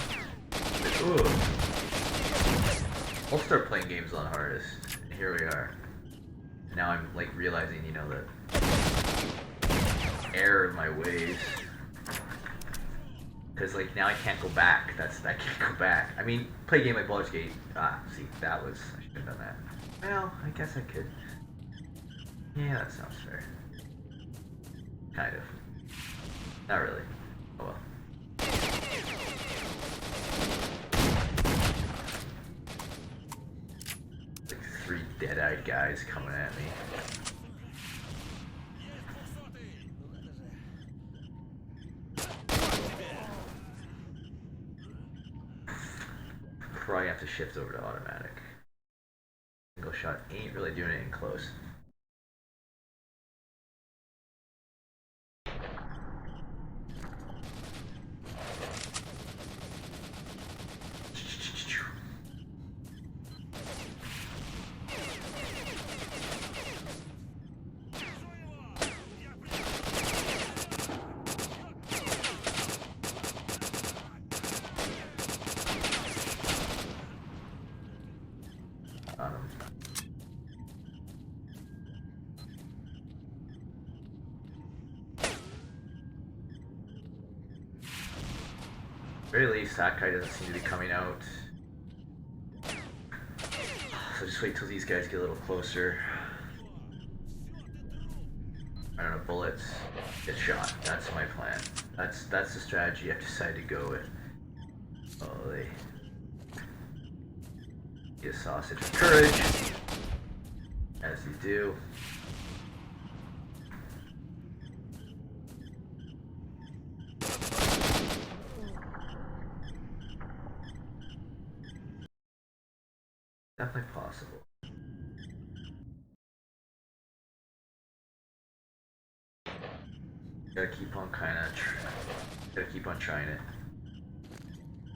Like, ooh. I'll start playing games on hardest. And here we are. And now I'm like realizing, you know, that error of my ways, because like now I can't go back. I can't go back. I mean, play a game like Baldur's Gate. See, I should have done that. Well, I guess I could. Yeah, that sounds fair. Kind of. Not really. Oh well. guys coming at me. Probably have to shift over to automatic. Single shot ain't really doing it in close. Very least, S.T.A.L.K.E.R doesn't seem to be coming out. So just wait till these guys get a little closer. I don't know, bullets, get shot. That's my plan. That's the strategy I've decided to go with. Oh, they get a sausage of courage, as you do. Definitely possible. Gotta keep on gotta keep on trying it.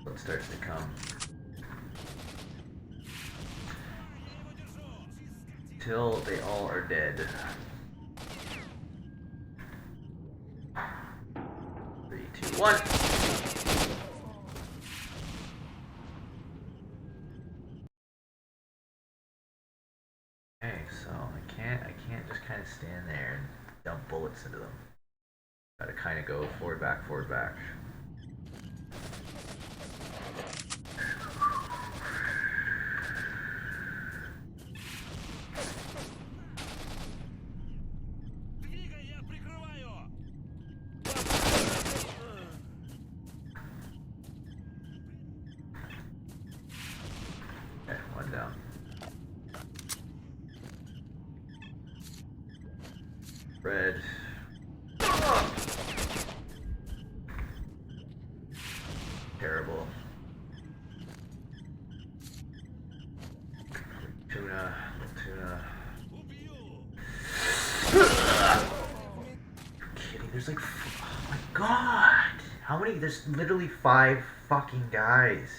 So it starts to come. Till they all are dead. 3, 2, 1. Okay, so I can't just kind of stand there and dump bullets into them. Gotta kind of go forward, back, forward, back. Okay, one down. Red. Terrible. Tuna, tuna. You're kidding? There's like, oh my god! How many? There's literally 5 fucking guys.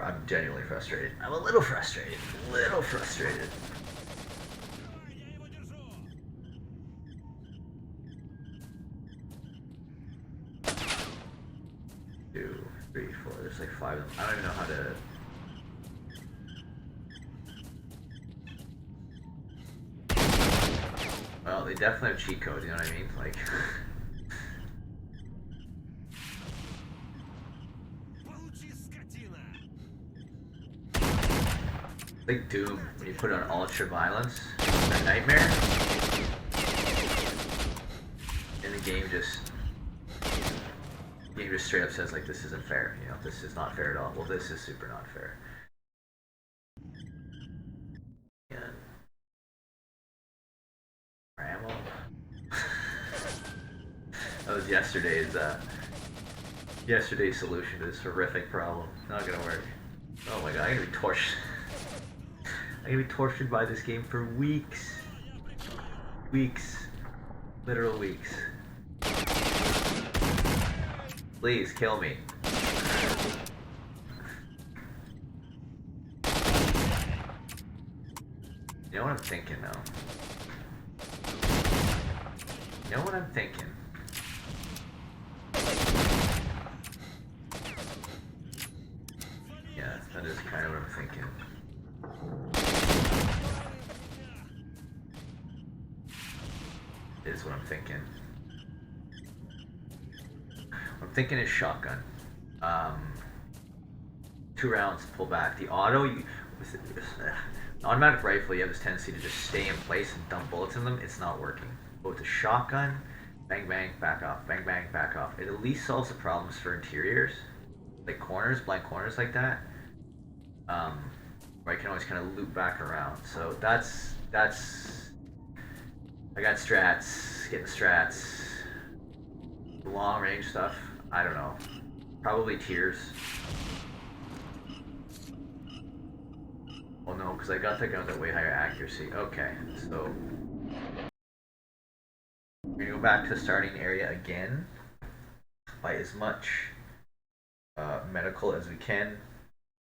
I'm genuinely frustrated. I'm a little frustrated. A little frustrated. Two, 3, 4. There's like 5 of them. I don't even know how to. Well, they definitely have cheat codes. You know what I mean? Like. Like Doom, when you put on ultra violence, that nightmare, and the game just straight up says like, this isn't fair, you know, this is not fair at all. Well, this is super not fair. And ammo. That was yesterday's solution to this horrific problem. It's not gonna work. Oh my god, I'm gonna be torched. I'm gonna be tortured by this game for weeks. Weeks. Literal weeks. Please, kill me. You know what I'm thinking now? You know what I'm thinking? Yeah, that is kind of what I'm thinking. Is what I'm thinking. What I'm thinking is shotgun. 2 rounds, pull back. The auto, with the automatic rifle, you have this tendency to just stay in place and dump bullets in them. It's not working. But with the shotgun, Bang bang, back off. Bang bang, back off. It at least solves the problems for interiors, like corners, blank corners like that. Um, where I can always kind of loop back around. So that's. I got strats, getting strats, long range stuff. I don't know. Probably tiers. Well, no, because I got the guns at way higher accuracy. Okay, so we're gonna go back to the starting area again. Buy as much medical as we can,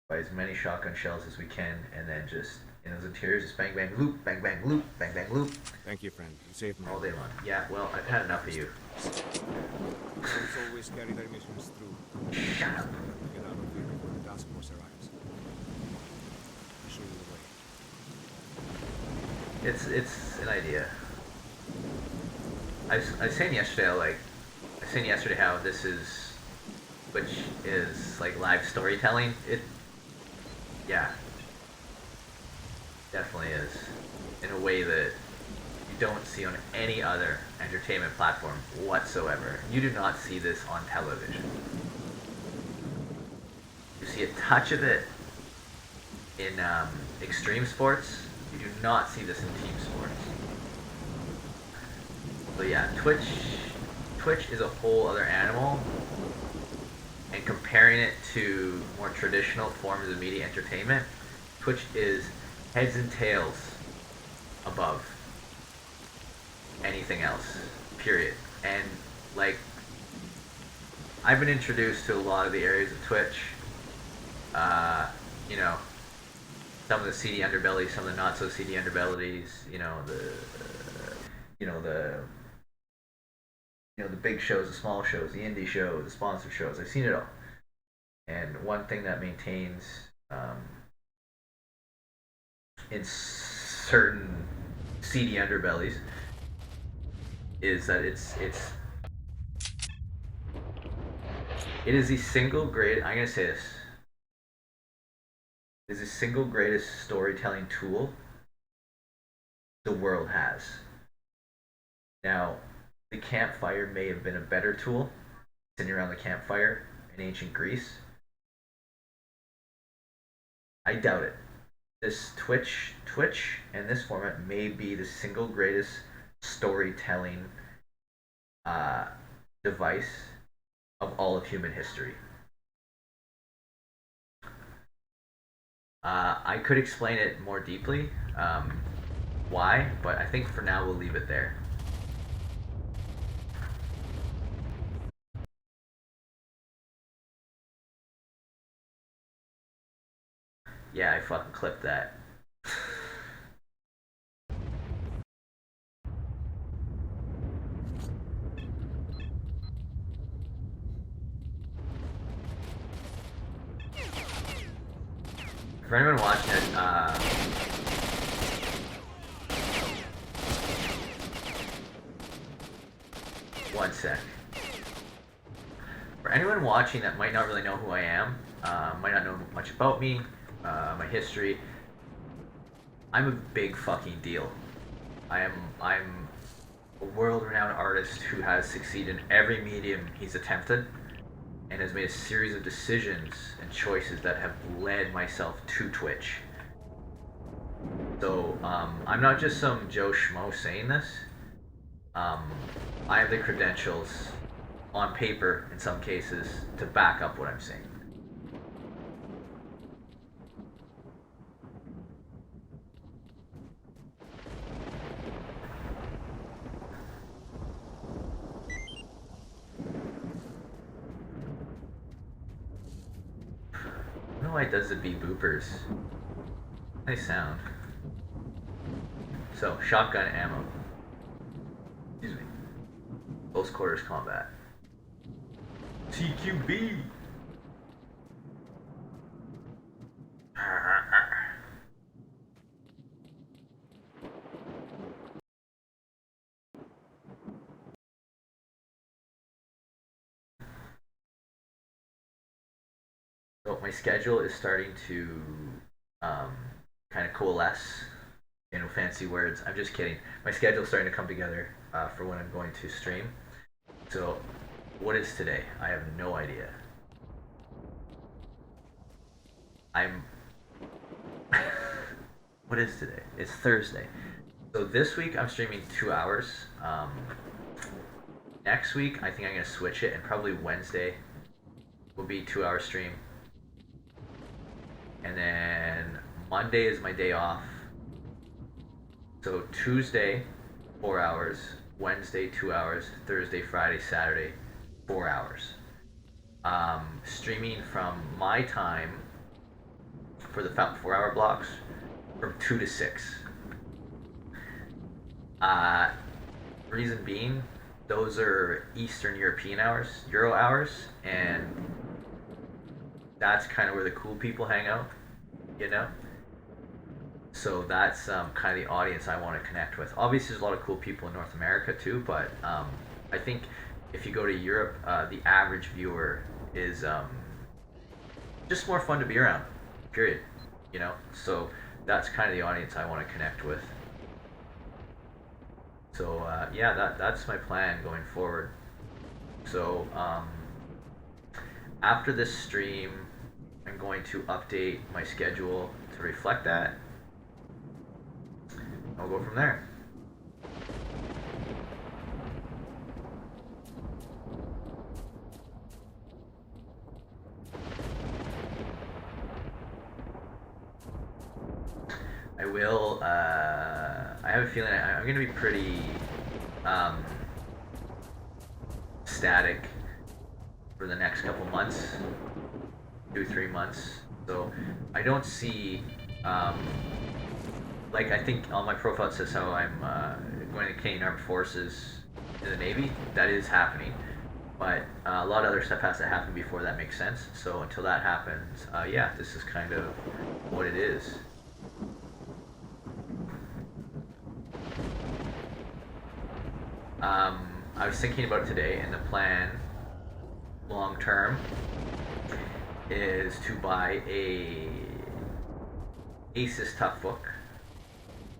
buy as many shotgun shells as we can, and then just in those interiors, just bang bang loop, bang bang loop, bang bang loop, Thank you, friend. You saved my all day life. long. Yeah, well, I've had enough of you. Police always carry their missions through. Shut up. Get out of here before the task force arrives. I'll show you the way. It's an idea. I was saying yesterday, I was saying yesterday how this is, which is like live storytelling. Yeah, definitely is, in a way that you don't see on any other entertainment platform whatsoever. You do not see this on television. You see a touch of it in extreme sports. You do not see this in team sports. So yeah, Twitch is a whole other animal, and comparing it to more traditional forms of media entertainment, Twitch is heads and tails above anything else. Period. And like, I've been introduced to a lot of the areas of Twitch. You know, some of the seedy underbellies, some of the not so seedy underbellies. You know the the big shows, the small shows, the indie shows, the sponsored shows. I've seen it all. And one thing that maintains in certain seedy underbellies is that it is the single great. I'm gonna say this. It is the single greatest storytelling tool the world has. Now, the campfire may have been a better tool, sitting around the campfire in ancient Greece. I doubt it. This Twitch, and this format may be the single greatest storytelling uh, device of all of human history. I could explain it more deeply, why, but I think for now we'll leave it there. Yeah, I fucking clipped that. For anyone watching it, one sec. For anyone watching that might not really know who I am, might not know much about me, my history, I'm a big fucking deal. I'm a world-renowned artist who has succeeded in every medium he's attempted, and has made a series of decisions and choices that have led myself to Twitch. So I'm not just some Joe Schmo saying this. Um, I have the credentials, on paper in some cases, to back up what I'm saying. I don't know why it does the beep boopers. Nice sound. So, shotgun ammo. Excuse me. Close quarters combat. TQB! So my schedule is starting to um, kind of coalesce. Fancy words. I'm just kidding. My schedule's starting to come together for when I'm going to stream. So, what is today? I have no idea. I'm. What is today? It's Thursday. So this week I'm streaming 2 hours. Next week I think I'm gonna switch it, and probably Wednesday will be 2 hour stream, and then Monday is my day off. So Tuesday, 4 hours. Wednesday, 2 hours. Thursday, Friday, Saturday, 4 hours. Streaming from my time for the 4 hour blocks from 2 to 6. Uh, Reason being, those are Eastern European hours, Euro hours, and that's kind of where the cool people hang out, you know? So that's kind of the audience I want to connect with. Obviously, there's a lot of cool people in North America too, but I think if you go to Europe, the average viewer is just more fun to be around, period. You know? So that's kind of the audience I want to connect with. So yeah, that's my plan going forward. So after this stream, I'm going to update my schedule to reflect that. I'll go from there. I will. I have a feeling I'm going to be pretty static for the next couple months, 2-3 months. So I don't see. Like, I think on my profile it says how I'm going to Canadian Armed Forces in the Navy. That is happening, but a lot of other stuff has to happen before that makes sense. So until that happens, yeah, this is kind of what it is. I was thinking about it today, and the plan, long term, is to buy a Asus Toughbook.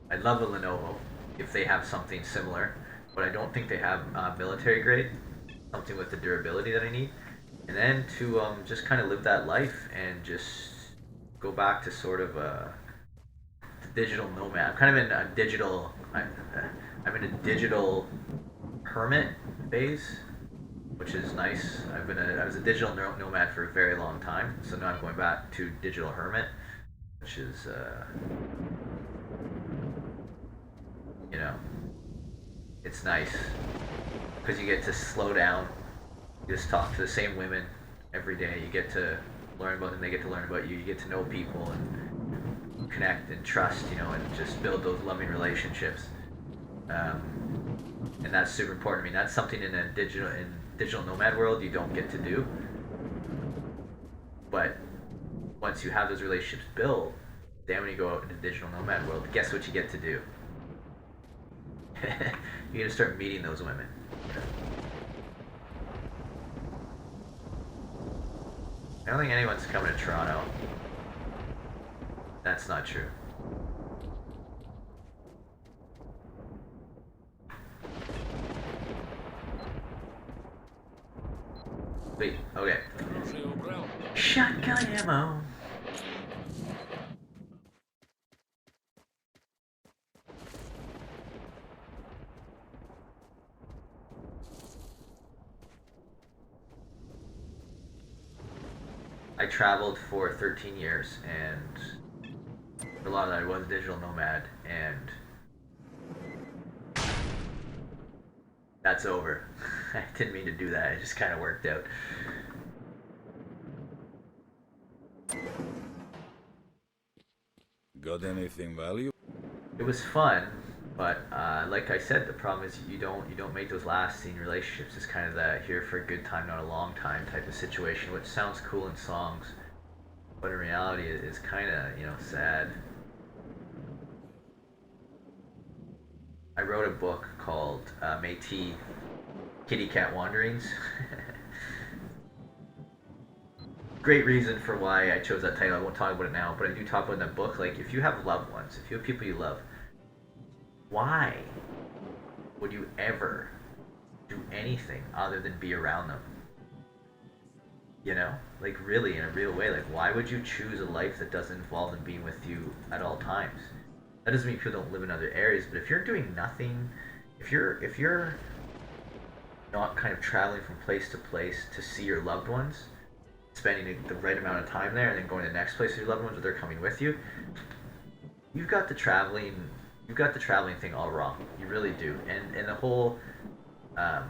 I'd love a Lenovo if they have something similar, but I don't think they have military grade, something with the durability that I need. And then to just kind of live that life and just go back to sort of a digital nomad. I'm kind of in a digital. I'm in a digital hermit phase, which is nice. I was a digital nomad for a very long time, so now I'm going back to digital hermit, which is you know, it's nice because you get to slow down. You just talk to the same women every day. You get to learn about them. They get to learn about you. You get to know people and connect and trust, and just build those loving relationships. And that's super important to me. That's something in digital nomad world you don't get to do. But once you have those relationships built, then when you go out into digital nomad world, guess what you get to do? You're gonna start meeting those women. I don't think anyone's coming to Toronto. That's not true. Wait, okay. Shotgun ammo. I traveled for 13 years, and for a lot of that I was a digital nomad, and that's over. I didn't mean to do that. It just kind of worked out. Got anything valuable? It was fun, but like I said, the problem is you don't make those lasting relationships. It's kind of that here for a good time, not a long time type of situation, which sounds cool in songs, but in reality, it's kind of sad. I wrote a book called Métis Kitty Cat Wanderings. Great reason for why I chose that title. I won't talk about it now, but I do talk about in the book. Like, if you have loved ones, if you have people you love, why would you ever do anything other than be around them. You know, like really in a real way. Like, why would you choose a life that doesn't involve them being with you at all times? That doesn't mean people don't live in other areas, but if you're doing nothing, if you're not kind of traveling from place to place to see your loved ones, spending the right amount of time there, and then going to the next place with your loved ones, or they're coming with you, you've got the traveling, you've got the traveling thing all wrong. You really do, and the whole, um,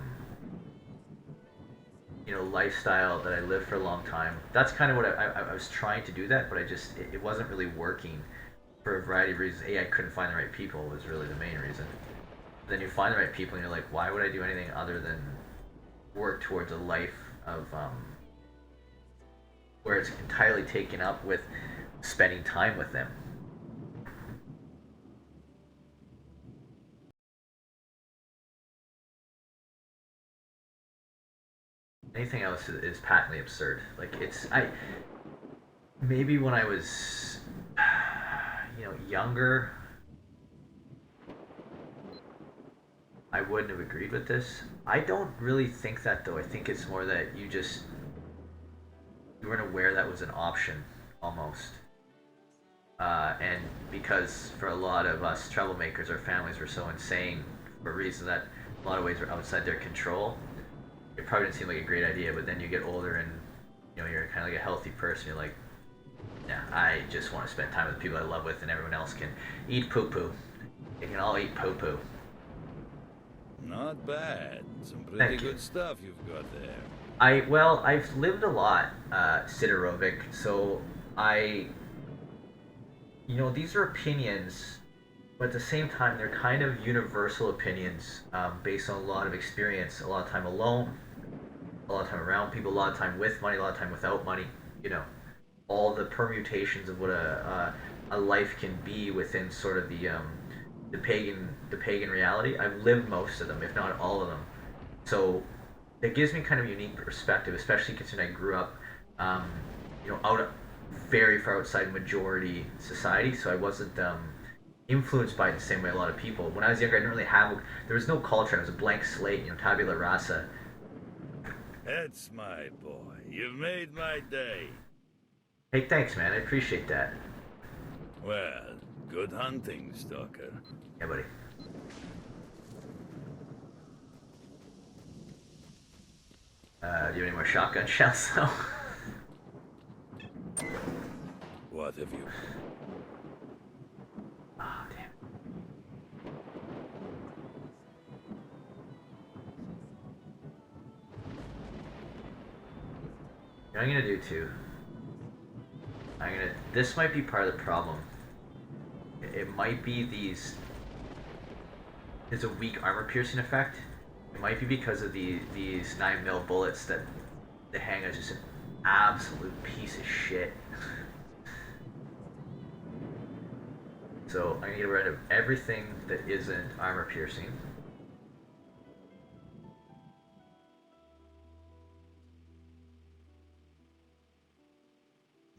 lifestyle that I lived for a long time. That's kind of what I was trying to do that, but it wasn't really working for a variety of reasons. A, I couldn't find the right people was really the main reason. Then you find the right people, and you're like, why would I do anything other than work towards a life of where it's entirely taken up with spending time with them. Anything else is patently absurd. Like it's I maybe when I was younger, I wouldn't have agreed with this. I don't really think that though. I think it's more that you weren't aware that was an option almost. And because for a lot of us troublemakers, our families were so insane for reasons that a lot of ways were outside their control. It probably didn't seem like a great idea, but then you get older and you're kind of like a healthy person. You're like, yeah, I just want to spend time with people I love with, and everyone else can eat poo poo. They can all eat poo poo. Not bad. Some pretty Thank you. good stuff you've got there. I've lived a lot, Sidorovic, so these are opinions, but at the same time, they're kind of universal opinions based on a lot of experience, a lot of time alone, a lot of time around people, a lot of time with money, a lot of time without money. You know, all the permutations of what a life can be within sort of the pagan reality. I've lived most of them, if not all of them. So it gives me kind of unique perspective, especially considering I grew up, out very far outside majority society. So I wasn't influenced by it the same way a lot of people. When I was younger, I didn't really have. There was no culture. It was a blank slate. Tabula rasa. That's my boy. You've made my day. Hey, thanks, man. I appreciate that. Well, good hunting, Stalker. Yeah, buddy. Do you have any more shotgun shells, though? What have you? Oh, damn. What I'm gonna do too. This might be part of the problem. It might be there's a weak armor piercing effect. It might be because of these 9mm bullets that the handgun is just an absolute piece of shit. So I'm gonna get rid of everything that isn't armor piercing.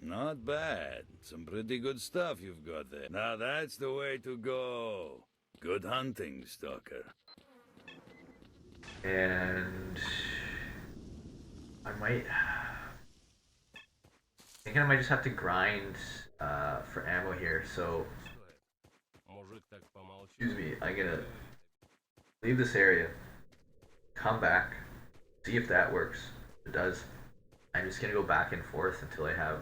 Not bad. Some pretty good stuff you've got there. Now that's the way to go. Good hunting, Stalker. And thinking I might just have to grind for ammo here. So excuse me, I'm gonna leave this area, come back, see if that works. If it does, I'm just gonna go back and forth until I have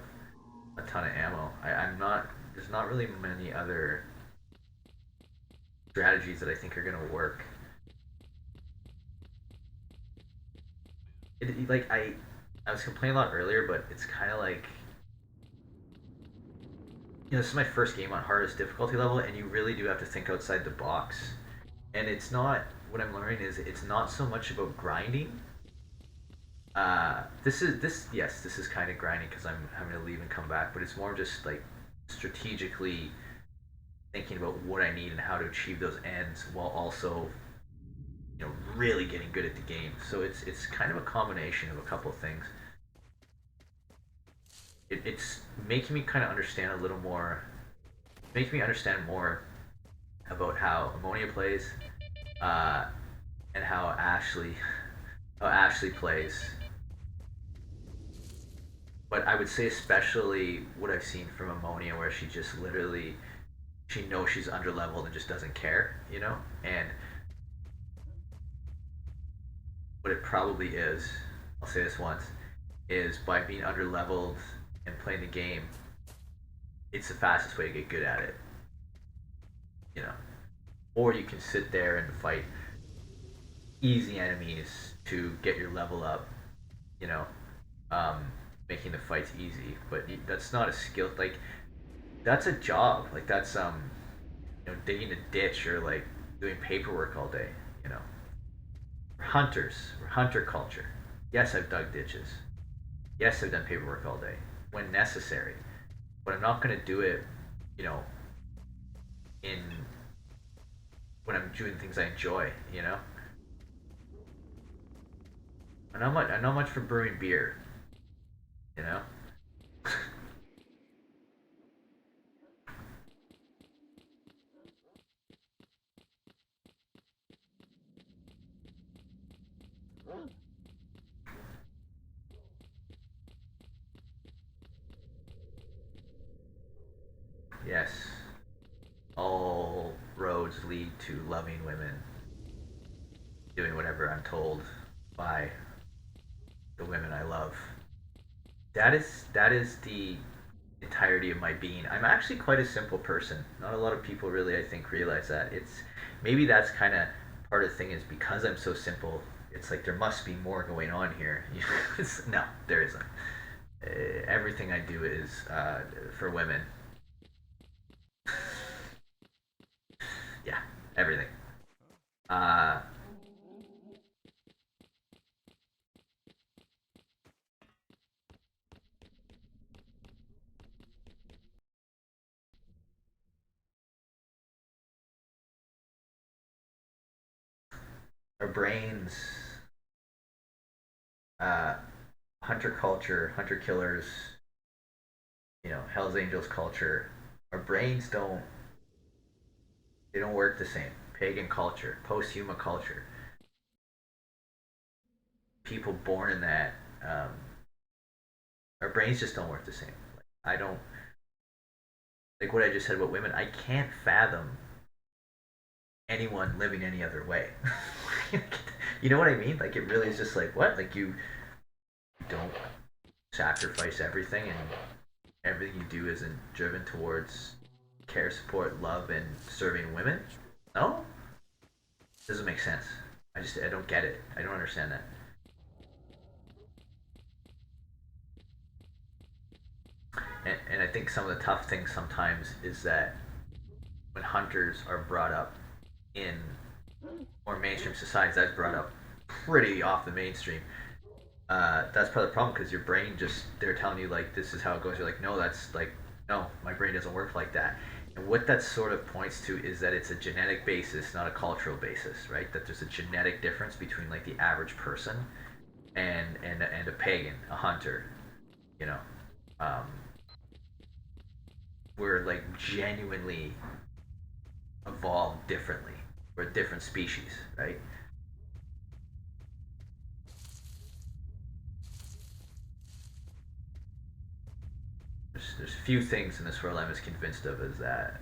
a ton of ammo. There's not really many other strategies that I think are gonna work. I was complaining a lot earlier, but it's kind of like, this is my first game on hardest difficulty level, and you really do have to think outside the box. And it's not, what I'm learning is it's not so much about grinding. This is kind of grinding because I'm having to leave and come back, but it's more just like strategically thinking about what I need and how to achieve those ends while also, really getting good at the game. So it's kind of a combination of a couple of things. It's making me kind of understand a little more, making me understand more about how Ammonia plays, and how Ashley Oh, Ashley plays, but I would say especially what I've seen from Ammonia, where she just literally she knows she's under leveled and just doesn't care, you know. And what it probably is, I'll say this once, is by being under leveled and playing the game, it's the fastest way to get good at it, you know. Or you can sit there and fight easy enemies to get your level up, you know, um, making the fights easy. But that's not a skill. Like that's a job. Like that's digging a ditch or like doing paperwork all day. You know, we're hunters. We're hunter culture. Yes, I've dug ditches. Yes, I've done paperwork all day when necessary. But I'm not gonna do it. You know, in when I'm doing things I enjoy. You know, I know much for brewing beer. You know. Yes, all roads lead to loving women, doing whatever I'm told by the women I love. That is the entirety of my being. I'm actually quite a simple person. Not a lot of people really, I think, realize that. It's maybe that's kind of part of the thing is because I'm so simple. It's like there must be more going on here. No, there isn't. Everything I do is for women. Yeah, everything. Uh, our brains, uh, hunter culture, hunter killers, Hell's Angels culture. Our brains don't work the same. Pagan culture, post-human culture, people born in that, um, our brains just don't work the same. Like, I don't like what I just said about women. I can't fathom anyone living any other way. You know what I mean? Like it really is just like what? Like you don't sacrifice everything and everything you do isn't driven towards care, support, love, and serving women? No, doesn't make sense. I don't get it. I don't understand that. And I think some of the tough things sometimes is that when hunters are brought up in more mainstream societies, that's brought up pretty off the mainstream. That's part of the problem because your brain just they're telling you like this is how it goes. You're like, no, that's like no, my brain doesn't work like that. And what that sort of points to is that it's a genetic basis, not a cultural basis, right? That there's a genetic difference between like the average person and a pagan, a hunter. You know, um, we're like genuinely evolved differently. We're a different species, right? There's few things in this world I'm as convinced of as that.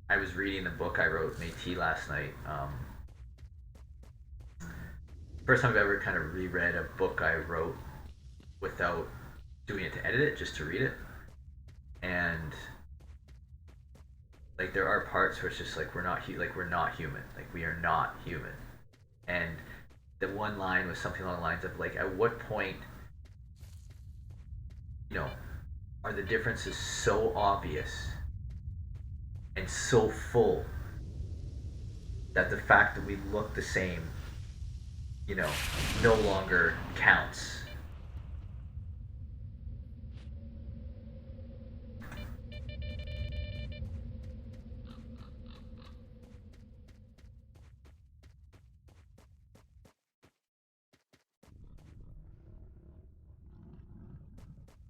I was reading the book I wrote, Métis, last night. First time I've ever kind of reread a book I wrote without doing it to edit it, just to read it. And like there are parts where it's just like we're not human, like we are not human. And the one line was something along the lines of like, at what point, you know, are the differences so obvious and so full that the fact that we look the same, you know, no longer counts.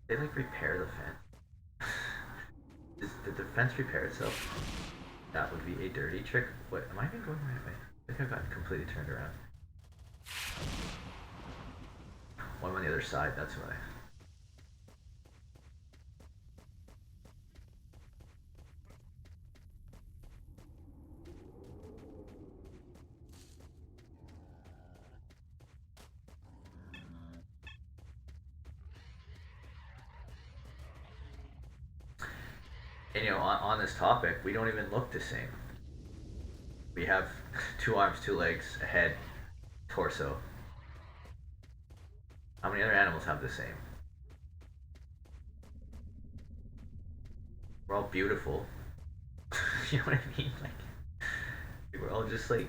They like repair the fence. Does the fence repair itself? That would be a dirty trick. What am I even going the right way? I think I got completely turned around. I'm on the other side. That's why. And on this topic, we don't even look the same. We have two arms, two legs, a head, torso. How many other animals have the same? We're all beautiful. You know what I mean? Like we're all just like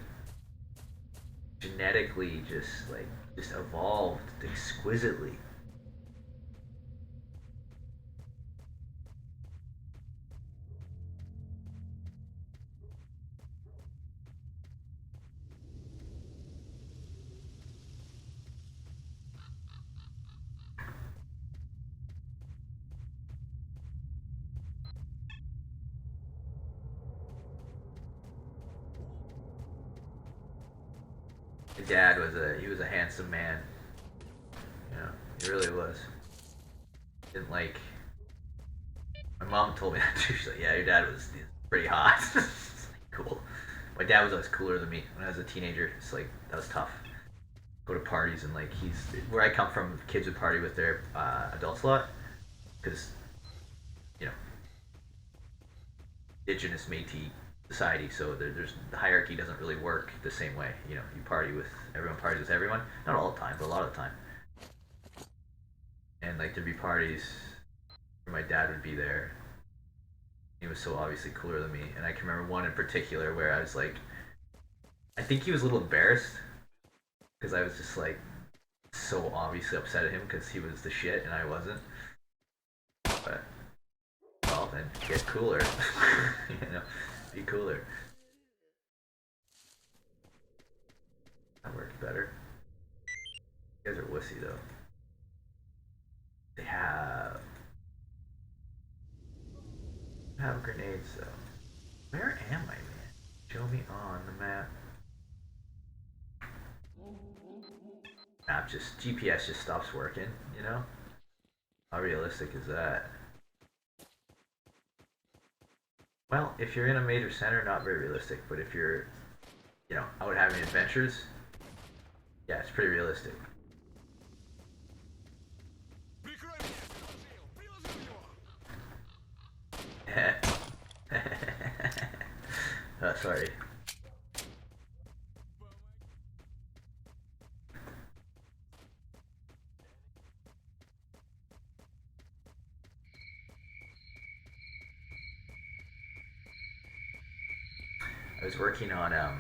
genetically just evolved exquisitely. My dad was a handsome man. You know, he really was. Didn't like. My mom told me that too. She's like, "Yeah, your dad was pretty hot." It's like, cool. My dad was always cooler than me when I was a teenager. It's like that was tough. Go to parties and like he's where I come from. Kids would party with their adults a lot because you know indigenous Métis society. So there's the hierarchy doesn't really work the same way. You party with everyone, parties with everyone. Not all the time, but a lot of the time. And like there'd be parties where my dad would be there. He was so obviously cooler than me, and I can remember one in particular where I was like, I think he was a little embarrassed because I was just like so obviously upset at him because he was the shit and I wasn't. But well, then get cooler, you know, be cooler. That worked better. You guys are wussy though. They have grenades though. Where am I, man? Show me on the map. Map just GPS just stops working. You know? How realistic is that? Well, if you're in a major center, not very realistic. But if you're, out having adventures, yeah, it's pretty realistic. Sorry. I was working on how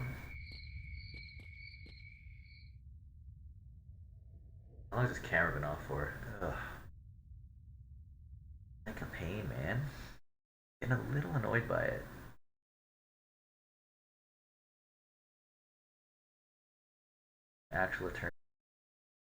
long has this camera been off for? Ugh. Like a pain, man. Getting a little annoyed by it. Actual attorney.